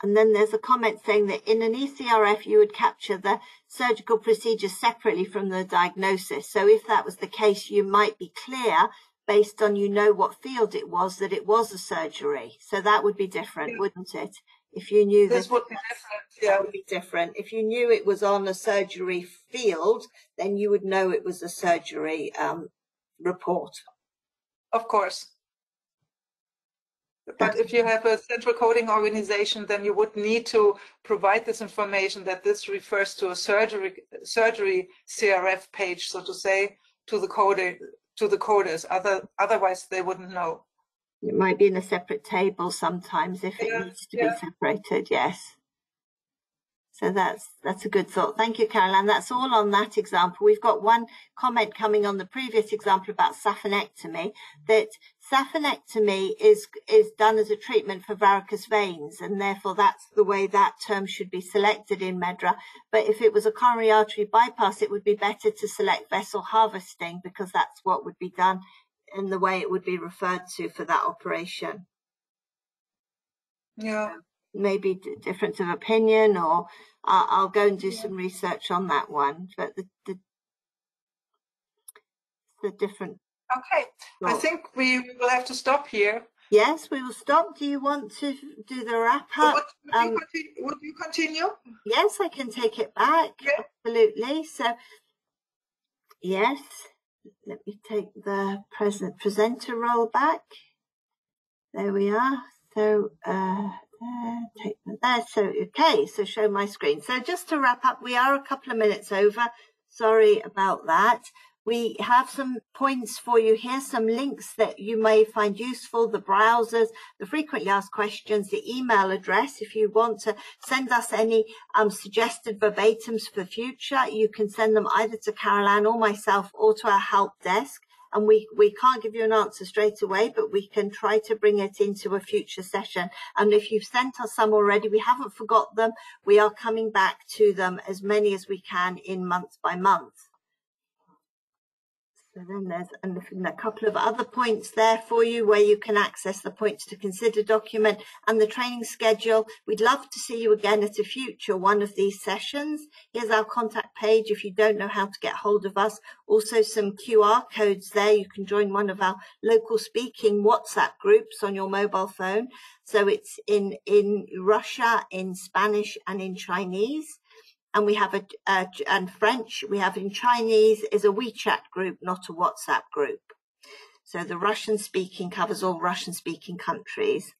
And then there's a comment saying that in an ECRF, you would capture the surgical procedure separately from the diagnosis. So if that was the case, you might be clear, based on what field it was, that it was a surgery. So that would be different, wouldn't it? If you knew this would be different. Yeah, that would be different. If you knew it was on a surgery field, then you would know it was a surgery report. Of course. But if you have a central coding organization, then you would need to provide this information that this refers to a surgery CRF page, so to say, to the coders. Otherwise, they wouldn't know. It might be in a separate table sometimes if it needs to be separated. Yes. So that's a good thought. Thank you, Caroline. That's all on that example. We've got one comment coming on the previous example about saphenectomy, that saphenectomy is done as a treatment for varicose veins, and therefore that's the way that term should be selected in MEDRA. But if it was a coronary artery bypass, it would be better to select vessel harvesting, because that's what would be done in the way it would be referred to for that operation. Yeah. Maybe difference of opinion, or I'll go and do some research on that one. But the different. Okay, I think we will have to stop here. Yes, we will stop. Do you want to do the wrap up? Would you continue? Yes, I can take it back. Okay. Absolutely. So, yes, let me take the presenter role back. There we are. So, take that there. So, okay, so show my screen. So just to wrap up, we are a couple of minutes over. Sorry about that. We have some points for you here, some links that you may find useful, the browsers, the frequently asked questions, the email address. If you want to send us any suggested verbatims for future, you can send them either to Carol Ann or myself or to our help desk. And we can't give you an answer straight away, but we can try to bring it into a future session. And if you've sent us some already, we haven't forgot them. We are coming back to them, as many as we can, in month by month. So then there's a couple of other points there for you where you can access the points to consider document and the training schedule. We'd love to see you again at a future one of these sessions. Here's our contact page if you don't know how to get hold of us. Also some QR codes there. You can join one of our local speaking WhatsApp groups on your mobile phone. So it's in Russia, in Spanish and in Chinese. And we have and French, we have in Chinese is a WeChat group, not a WhatsApp group. So the Russian speaking covers all Russian speaking countries.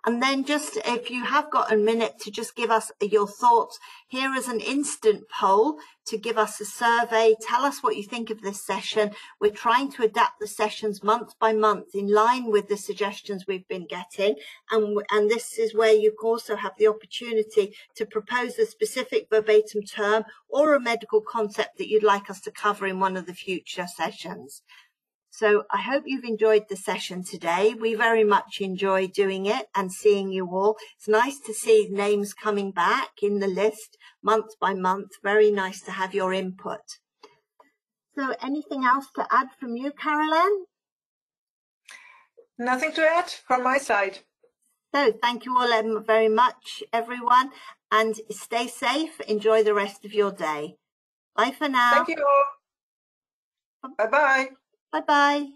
And then just if you have got a minute to just give us your thoughts, here is an instant poll to give us a survey. Tell us what you think of this session. We're trying to adapt the sessions month by month in line with the suggestions we've been getting. And this is where you can also have the opportunity to propose a specific verbatim term or a medical concept that you'd like us to cover in one of the future sessions. So I hope you've enjoyed the session today. We very much enjoy doing it and seeing you all. It's nice to see names coming back in the list month by month. Very nice to have your input. So anything else to add from you, Carol Ann? Nothing to add from my side. So thank you all very much, everyone, and stay safe. Enjoy the rest of your day. Bye for now. Thank you all. Bye-bye. Bye-bye.